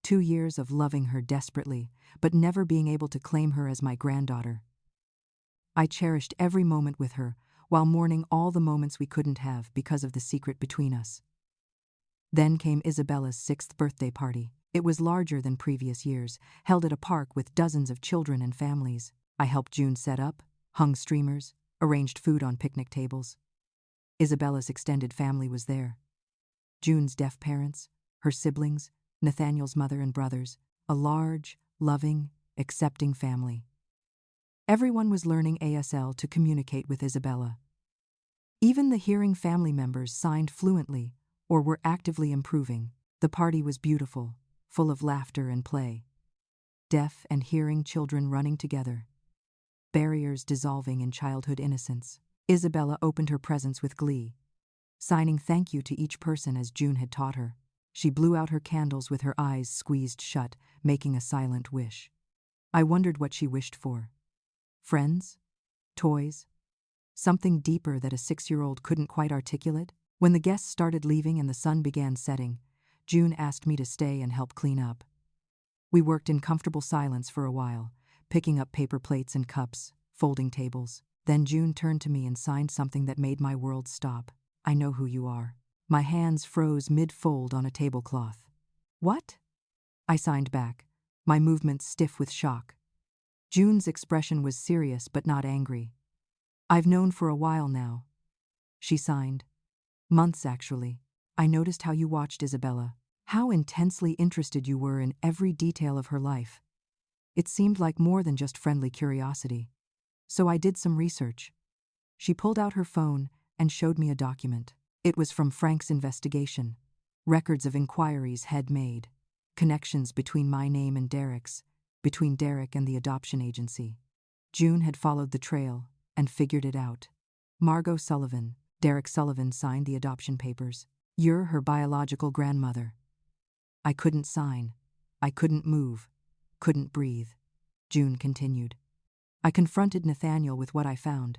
2 years of loving her desperately, but never being able to claim her as my granddaughter. I cherished every moment with her, while mourning all the moments we couldn't have because of the secret between us. Then came Isabella's 6th birthday party. It was larger than previous years, held at a park with dozens of children and families. I helped June set up, hung streamers, arranged food on picnic tables. Isabella's extended family was there. June's deaf parents, her siblings, Nathaniel's mother and brothers, a large, loving, accepting family. Everyone was learning ASL to communicate with Isabella. Even the hearing family members signed fluently or were actively improving. The party was beautiful, full of laughter and play. Deaf and hearing children running together. Barriers dissolving in childhood innocence. Isabella opened her presents with glee, signing thank you to each person as June had taught her. She blew out her candles with her eyes squeezed shut, making a silent wish. I wondered what she wished for. Friends? Toys? Something deeper that a 6-year-old couldn't quite articulate? When the guests started leaving and the sun began setting, June asked me to stay and help clean up. We worked in comfortable silence for a while, picking up paper plates and cups, folding tables. Then June turned to me and signed something that made my world stop. I know who you are. My hands froze mid-fold on a tablecloth. What? I signed back, my movements stiff with shock. June's expression was serious but not angry. I've known for a while now. She signed. Months, actually. I noticed how you watched Isabella, how intensely interested you were in every detail of her life. It seemed like more than just friendly curiosity. So I did some research. She pulled out her phone and showed me a document. It was from Frank's investigation. Records of inquiries had made. Connections between my name and Derek's, between Derek and the adoption agency. June had followed the trail and figured it out. Margot Sullivan, Derek Sullivan signed the adoption papers. You're her biological grandmother. I couldn't sign. I couldn't move. Couldn't breathe. June continued. I confronted Nathaniel with what I found.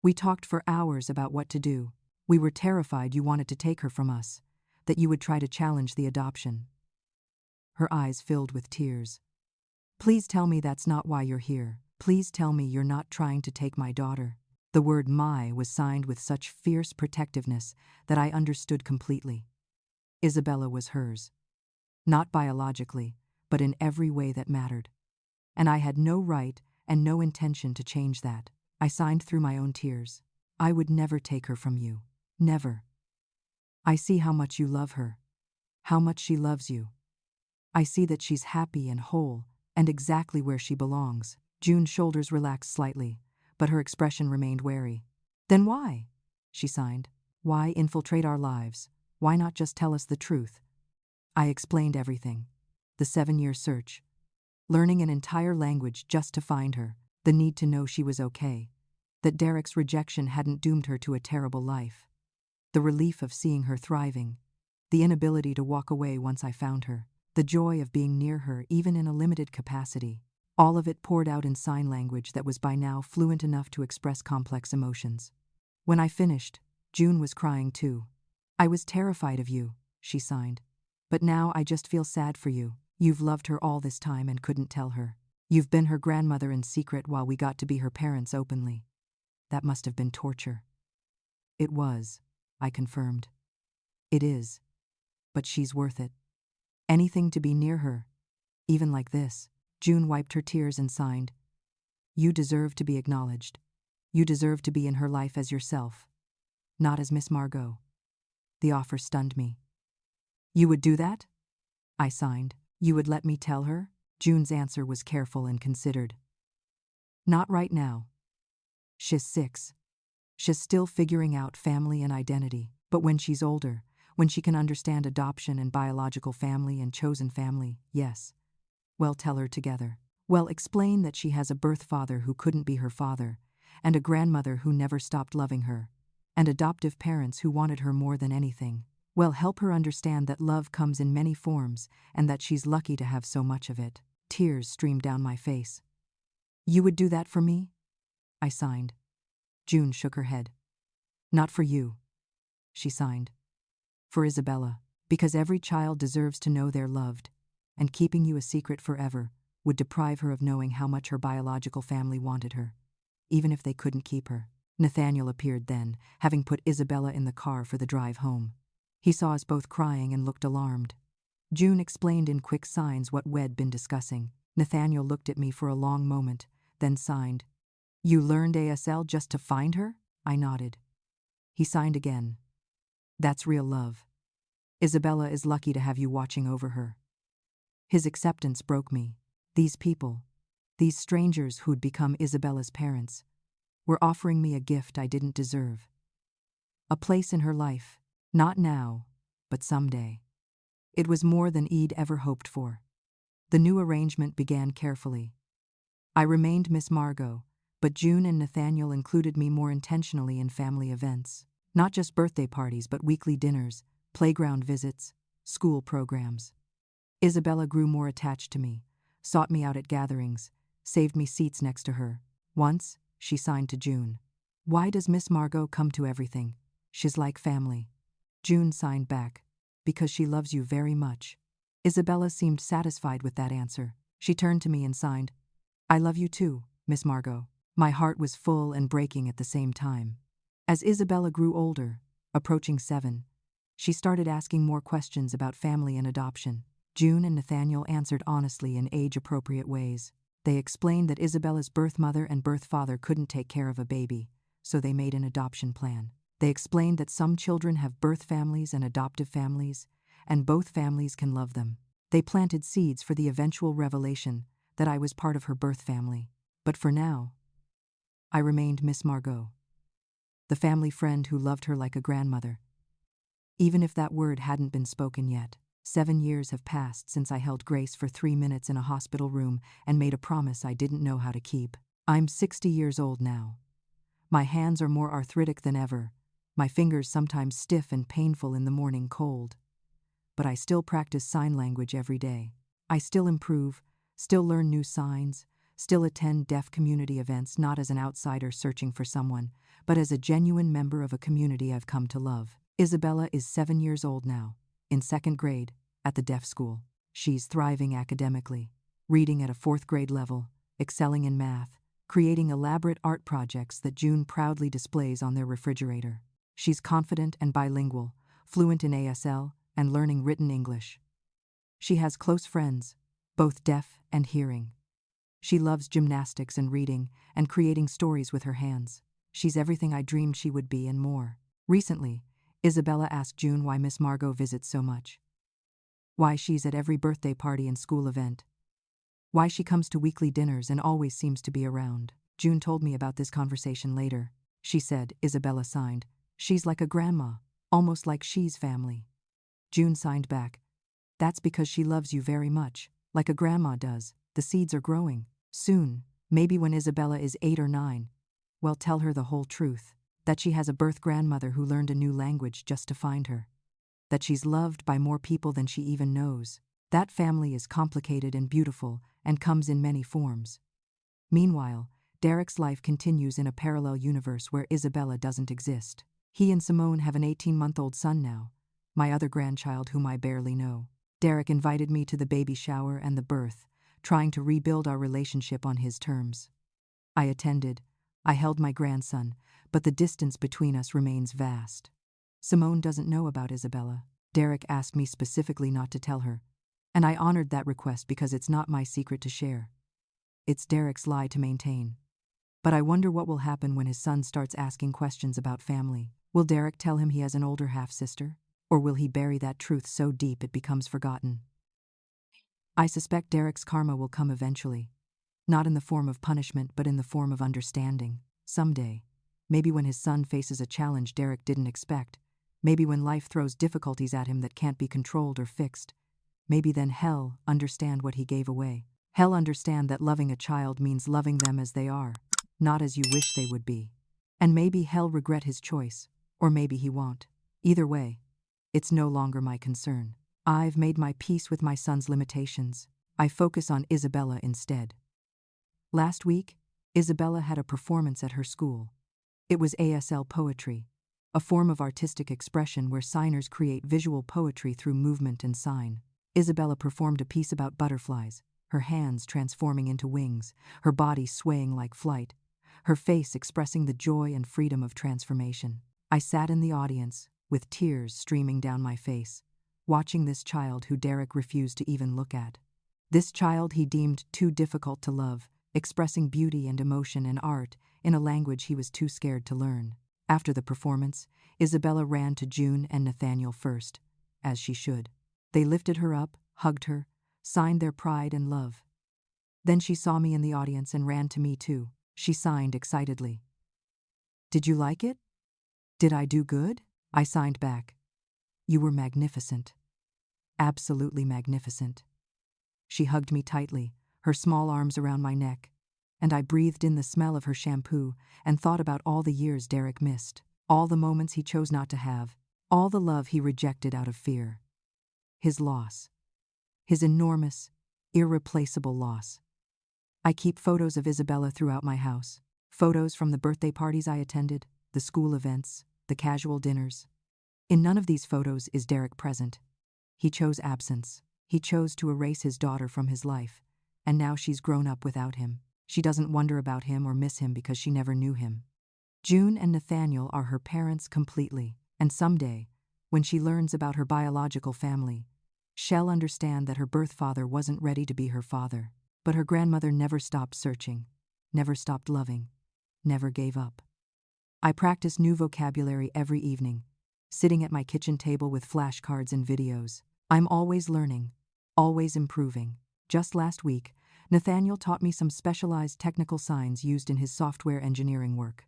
We talked for hours about what to do. We were terrified you wanted to take her from us, that you would try to challenge the adoption. Her eyes filled with tears. Please tell me that's not why you're here. Please tell me you're not trying to take my daughter. The word "my" was signed with such fierce protectiveness that I understood completely. Isabella was hers. Not biologically, but in every way that mattered. And I had no right and no intention to change that. I signed through my own tears. I would never take her from you. Never. I see how much you love her. How much she loves you. I see that she's happy and whole, and exactly where she belongs. June's shoulders relaxed slightly, but her expression remained wary. Then why? She signed. Why infiltrate our lives? Why not just tell us the truth? I explained everything. The 7-year search. Learning an entire language just to find her. The need to know she was okay. That Derek's rejection hadn't doomed her to a terrible life. The relief of seeing her thriving. The inability to walk away once I found her. The joy of being near her even in a limited capacity. All of it poured out in sign language that was by now fluent enough to express complex emotions. When I finished, June was crying too. I was terrified of you, she signed. But now I just feel sad for you. You've loved her all this time and couldn't tell her. You've been her grandmother in secret while we got to be her parents openly. That must have been torture. It was, I confirmed. It is. But she's worth it. Anything to be near her. Even like this. June wiped her tears and signed. You deserve to be acknowledged. You deserve to be in her life as yourself. Not as Miss Margot. The offer stunned me. You would do that? I signed. You would let me tell her? June's answer was careful and considered. Not right now. She's 6. She's still figuring out family and identity. But when she's older, when she can understand adoption and biological family and chosen family, yes. Well, tell her together. Well, explain that she has a birth father who couldn't be her father, and a grandmother who never stopped loving her, and adoptive parents who wanted her more than anything. Well, help her understand that love comes in many forms and that she's lucky to have so much of it. Tears streamed down my face. You would do that for me? I signed. June shook her head. Not for you, she signed. For Isabella, because every child deserves to know they're loved, and keeping you a secret forever would deprive her of knowing how much her biological family wanted her, even if they couldn't keep her. Nathaniel appeared then, having put Isabella in the car for the drive home. He saw us both crying and looked alarmed. June explained in quick signs what we'd been discussing. Nathaniel looked at me for a long moment, then signed. You learned ASL just to find her? I nodded. He signed again. That's real love. Isabella is lucky to have you watching over her. His acceptance broke me. These people, these strangers who'd become Isabella's parents, were offering me a gift I didn't deserve. A place in her life, not now, but someday. It was more than I'd ever hoped for. The new arrangement began carefully. I remained Miss Margot, but June and Nathaniel included me more intentionally in family events. Not just birthday parties, but weekly dinners, playground visits, school programs. Isabella grew more attached to me, sought me out at gatherings, saved me seats next to her. Once, she signed to June. Why does Miss Margot come to everything? She's like family. June signed back. Because she loves you very much. Isabella seemed satisfied with that answer. She turned to me and signed. I love you too, Miss Margot. My heart was full and breaking at the same time. As Isabella grew older, approaching 7, she started asking more questions about family and adoption. June and Nathaniel answered honestly in age-appropriate ways. They explained that Isabella's birth mother and birth father couldn't take care of a baby, so they made an adoption plan. They explained that some children have birth families and adoptive families, and both families can love them. They planted seeds for the eventual revelation that I was part of her birth family. But for now, I remained Miss Margot, the family friend who loved her like a grandmother. Even if that word hadn't been spoken yet. 7 years have passed since I held Grace for 3 minutes in a hospital room and made a promise I didn't know how to keep. I'm 60 years old now. My hands are more arthritic than ever, my fingers sometimes stiff and painful in the morning cold. But I still practice sign language every day. I still improve, still learn new signs, still attend deaf community events not as an outsider searching for someone, but as a genuine member of a community I've come to love. Isabella is 7 years old now, in 2nd grade, at the deaf school. She's thriving academically, reading at a 4th grade level, excelling in math, creating elaborate art projects that June proudly displays on their refrigerator. She's confident and bilingual, fluent in ASL, and learning written English. She has close friends, both deaf and hearing. She loves gymnastics and reading and creating stories with her hands. She's everything I dreamed she would be and more. Recently, Isabella asked June why Miss Margot visits so much. Why she's at every birthday party and school event. Why she comes to weekly dinners and always seems to be around. June told me about this conversation later. She said, Isabella signed, she's like a grandma, almost like she's family. June signed back. That's because she loves you very much, like a grandma does. The seeds are growing. Soon, maybe when Isabella is 8 or 9, well, tell her the whole truth. That she has a birth grandmother who learned a new language just to find her. That she's loved by more people than she even knows. That family is complicated and beautiful and comes in many forms. Meanwhile, Derek's life continues in a parallel universe where Isabella doesn't exist. He and Simone have an 18-month-old son now, my other grandchild whom I barely know. Derek invited me to the baby shower and the birth, trying to rebuild our relationship on his terms. I attended. I held my grandson, but the distance between us remains vast. Simone doesn't know about Isabella. Derek asked me specifically not to tell her, and I honored that request because it's not my secret to share. It's Derek's lie to maintain. But I wonder what will happen when his son starts asking questions about family. Will Derek tell him he has an older half-sister? Or will he bury that truth so deep it becomes forgotten? I suspect Derek's karma will come eventually. Not in the form of punishment, but in the form of understanding. Someday. maybe when his son faces a challenge Derek didn't expect, maybe when life throws difficulties at him that can't be controlled or fixed, maybe then he'll understand what he gave away. He'll understand that loving a child means loving them as they are, not as you wish they would be. And maybe he'll regret his choice, or maybe he won't. Either way, it's no longer my concern. I've made my peace with my son's limitations. I focus on Isabella instead. Last week, Isabella had a performance at her school. It was ASL poetry, a form of artistic expression where signers create visual poetry through movement and sign. Isabella performed a piece about butterflies, her hands transforming into wings, her body swaying like flight, her face expressing the joy and freedom of transformation. I sat in the audience, with tears streaming down my face, watching this child who Derek refused to even look at. This child he deemed too difficult to love, expressing beauty and emotion and art in a language he was too scared to learn. After the performance, Isabella ran to June and Nathaniel first, as she should. They lifted her up, hugged her, signed their pride and love. Then she saw me in the audience and ran to me too. She signed excitedly. "Did you like it? Did I do good?" I signed back. "You were magnificent. Absolutely magnificent." She hugged me tightly, her small arms around my neck, and I breathed in the smell of her shampoo and thought about all the years Derek missed, all the moments he chose not to have, all the love he rejected out of fear. His loss. His enormous, irreplaceable loss. I keep photos of Isabella throughout my house, photos from the birthday parties I attended, the school events, the casual dinners. In none of these photos is Derek present. He chose absence. He chose to erase his daughter from his life, and now she's grown up without him. She doesn't wonder about him or miss him because she never knew him. June and Nathaniel are her parents completely, and someday, when she learns about her biological family, she'll understand that her birth father wasn't ready to be her father. But her grandmother never stopped searching, never stopped loving, never gave up. I practice new vocabulary every evening, sitting at my kitchen table with flashcards and videos. I'm always learning, always improving. Just last week, Nathaniel taught me some specialized technical signs used in his software engineering work.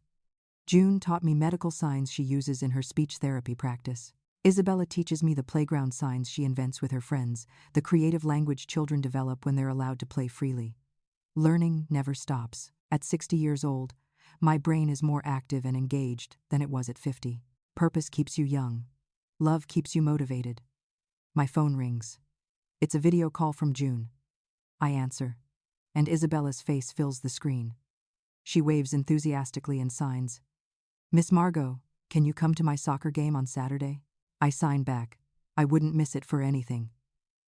June taught me medical signs she uses in her speech therapy practice. Isabella teaches me the playground signs she invents with her friends, the creative language children develop when they're allowed to play freely. Learning never stops. At 60 years old, my brain is more active and engaged than it was at 50. Purpose keeps you young. Love keeps you motivated. My phone rings. It's a video call from June. I answer, and Isabella's face fills the screen. She waves enthusiastically and signs, "Miss Margot, can you come to my soccer game on Saturday?" I sign back, "I wouldn't miss it for anything."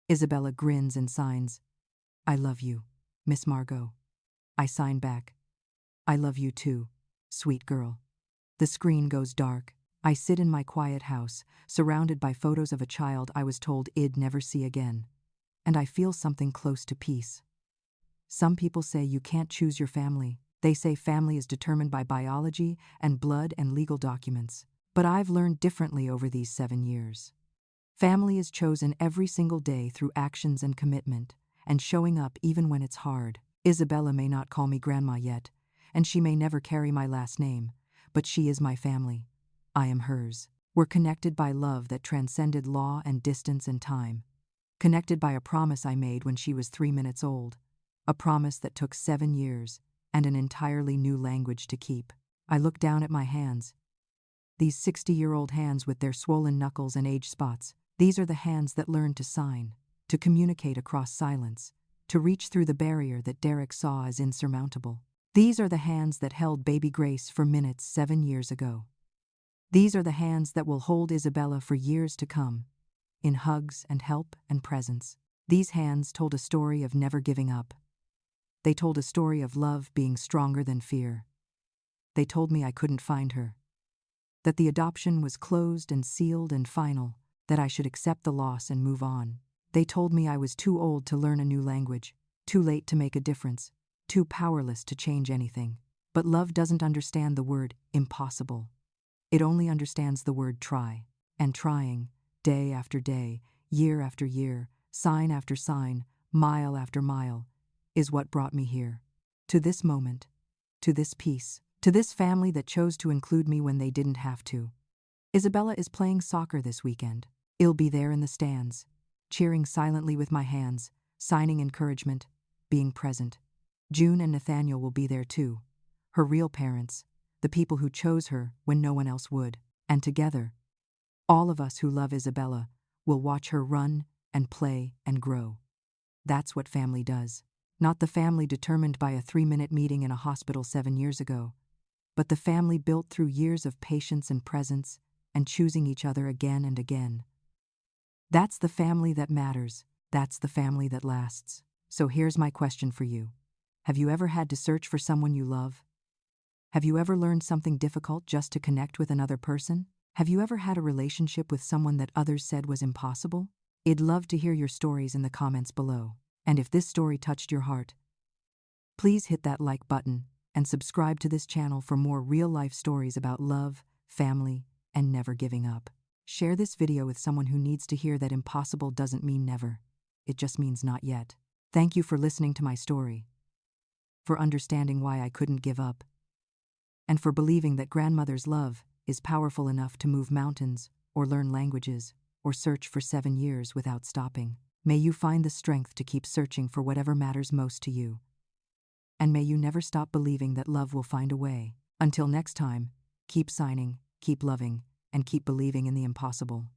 Isabella grins and signs, "I love you, Miss Margot." I sign back, "I love you too, sweet girl." The screen goes dark. I sit in my quiet house, surrounded by photos of a child I was told I'd never see again, and I feel something close to peace. Some people say you can't choose your family. They say family is determined by biology and blood and legal documents. But I've learned differently over these 7 years. Family is chosen every single day through actions and commitment, and showing up even when it's hard. Isabella may not call me grandma yet, and she may never carry my last name, but she is my family. I am hers. We're connected by love that transcended law and distance and time. Connected by a promise I made when she was 3 minutes old. A promise that took 7 years and an entirely new language to keep. I look down at my hands. These 60-year-old hands with their swollen knuckles and age spots, these are the hands that learned to sign, to communicate across silence, to reach through the barrier that Derek saw as insurmountable. These are the hands that held baby Grace for minutes 7 years ago. These are the hands that will hold Isabella for years to come, in hugs and help and presence. These hands told a story of never giving up. They told a story of love being stronger than fear. They told me I couldn't find her, that the adoption was closed and sealed and final, that I should accept the loss and move on. They told me I was too old to learn a new language, too late to make a difference, too powerless to change anything. But love doesn't understand the word impossible. It only understands the word try. And trying, day after day, year after year, sign after sign, mile after mile, is what brought me here. To this moment, to this peace, To this family that chose to include me when they didn't have to. Isabella is playing soccer this weekend. I'll be there in the stands, cheering silently with my hands, signing encouragement, being present. June and Nathaniel will be there too. Her real parents, the people who chose her when no one else would. And together, all of us who love Isabella will watch her run and play and grow. That's what family does. Not the family determined by a 3-minute meeting in a hospital 7 years ago, but the family built through years of patience and presence and choosing each other again and again. That's the family that matters. That's the family that lasts. So here's my question for you. Have you ever had to search for someone you love? Have you ever learned something difficult just to connect with another person? Have you ever had a relationship with someone that others said was impossible? I'd love to hear your stories in the comments below. And if this story touched your heart, please hit that like button and subscribe to this channel for more real-life stories about love, family, and never giving up. Share this video with someone who needs to hear that impossible doesn't mean never. It just means not yet. Thank you for listening to my story, for understanding why I couldn't give up, and for believing that grandmother's love is powerful enough to move mountains, or learn languages, or search for 7 years without stopping. May you find the strength to keep searching for whatever matters most to you. And may you never stop believing that love will find a way. Until next time, keep signing, keep loving, and keep believing in the impossible.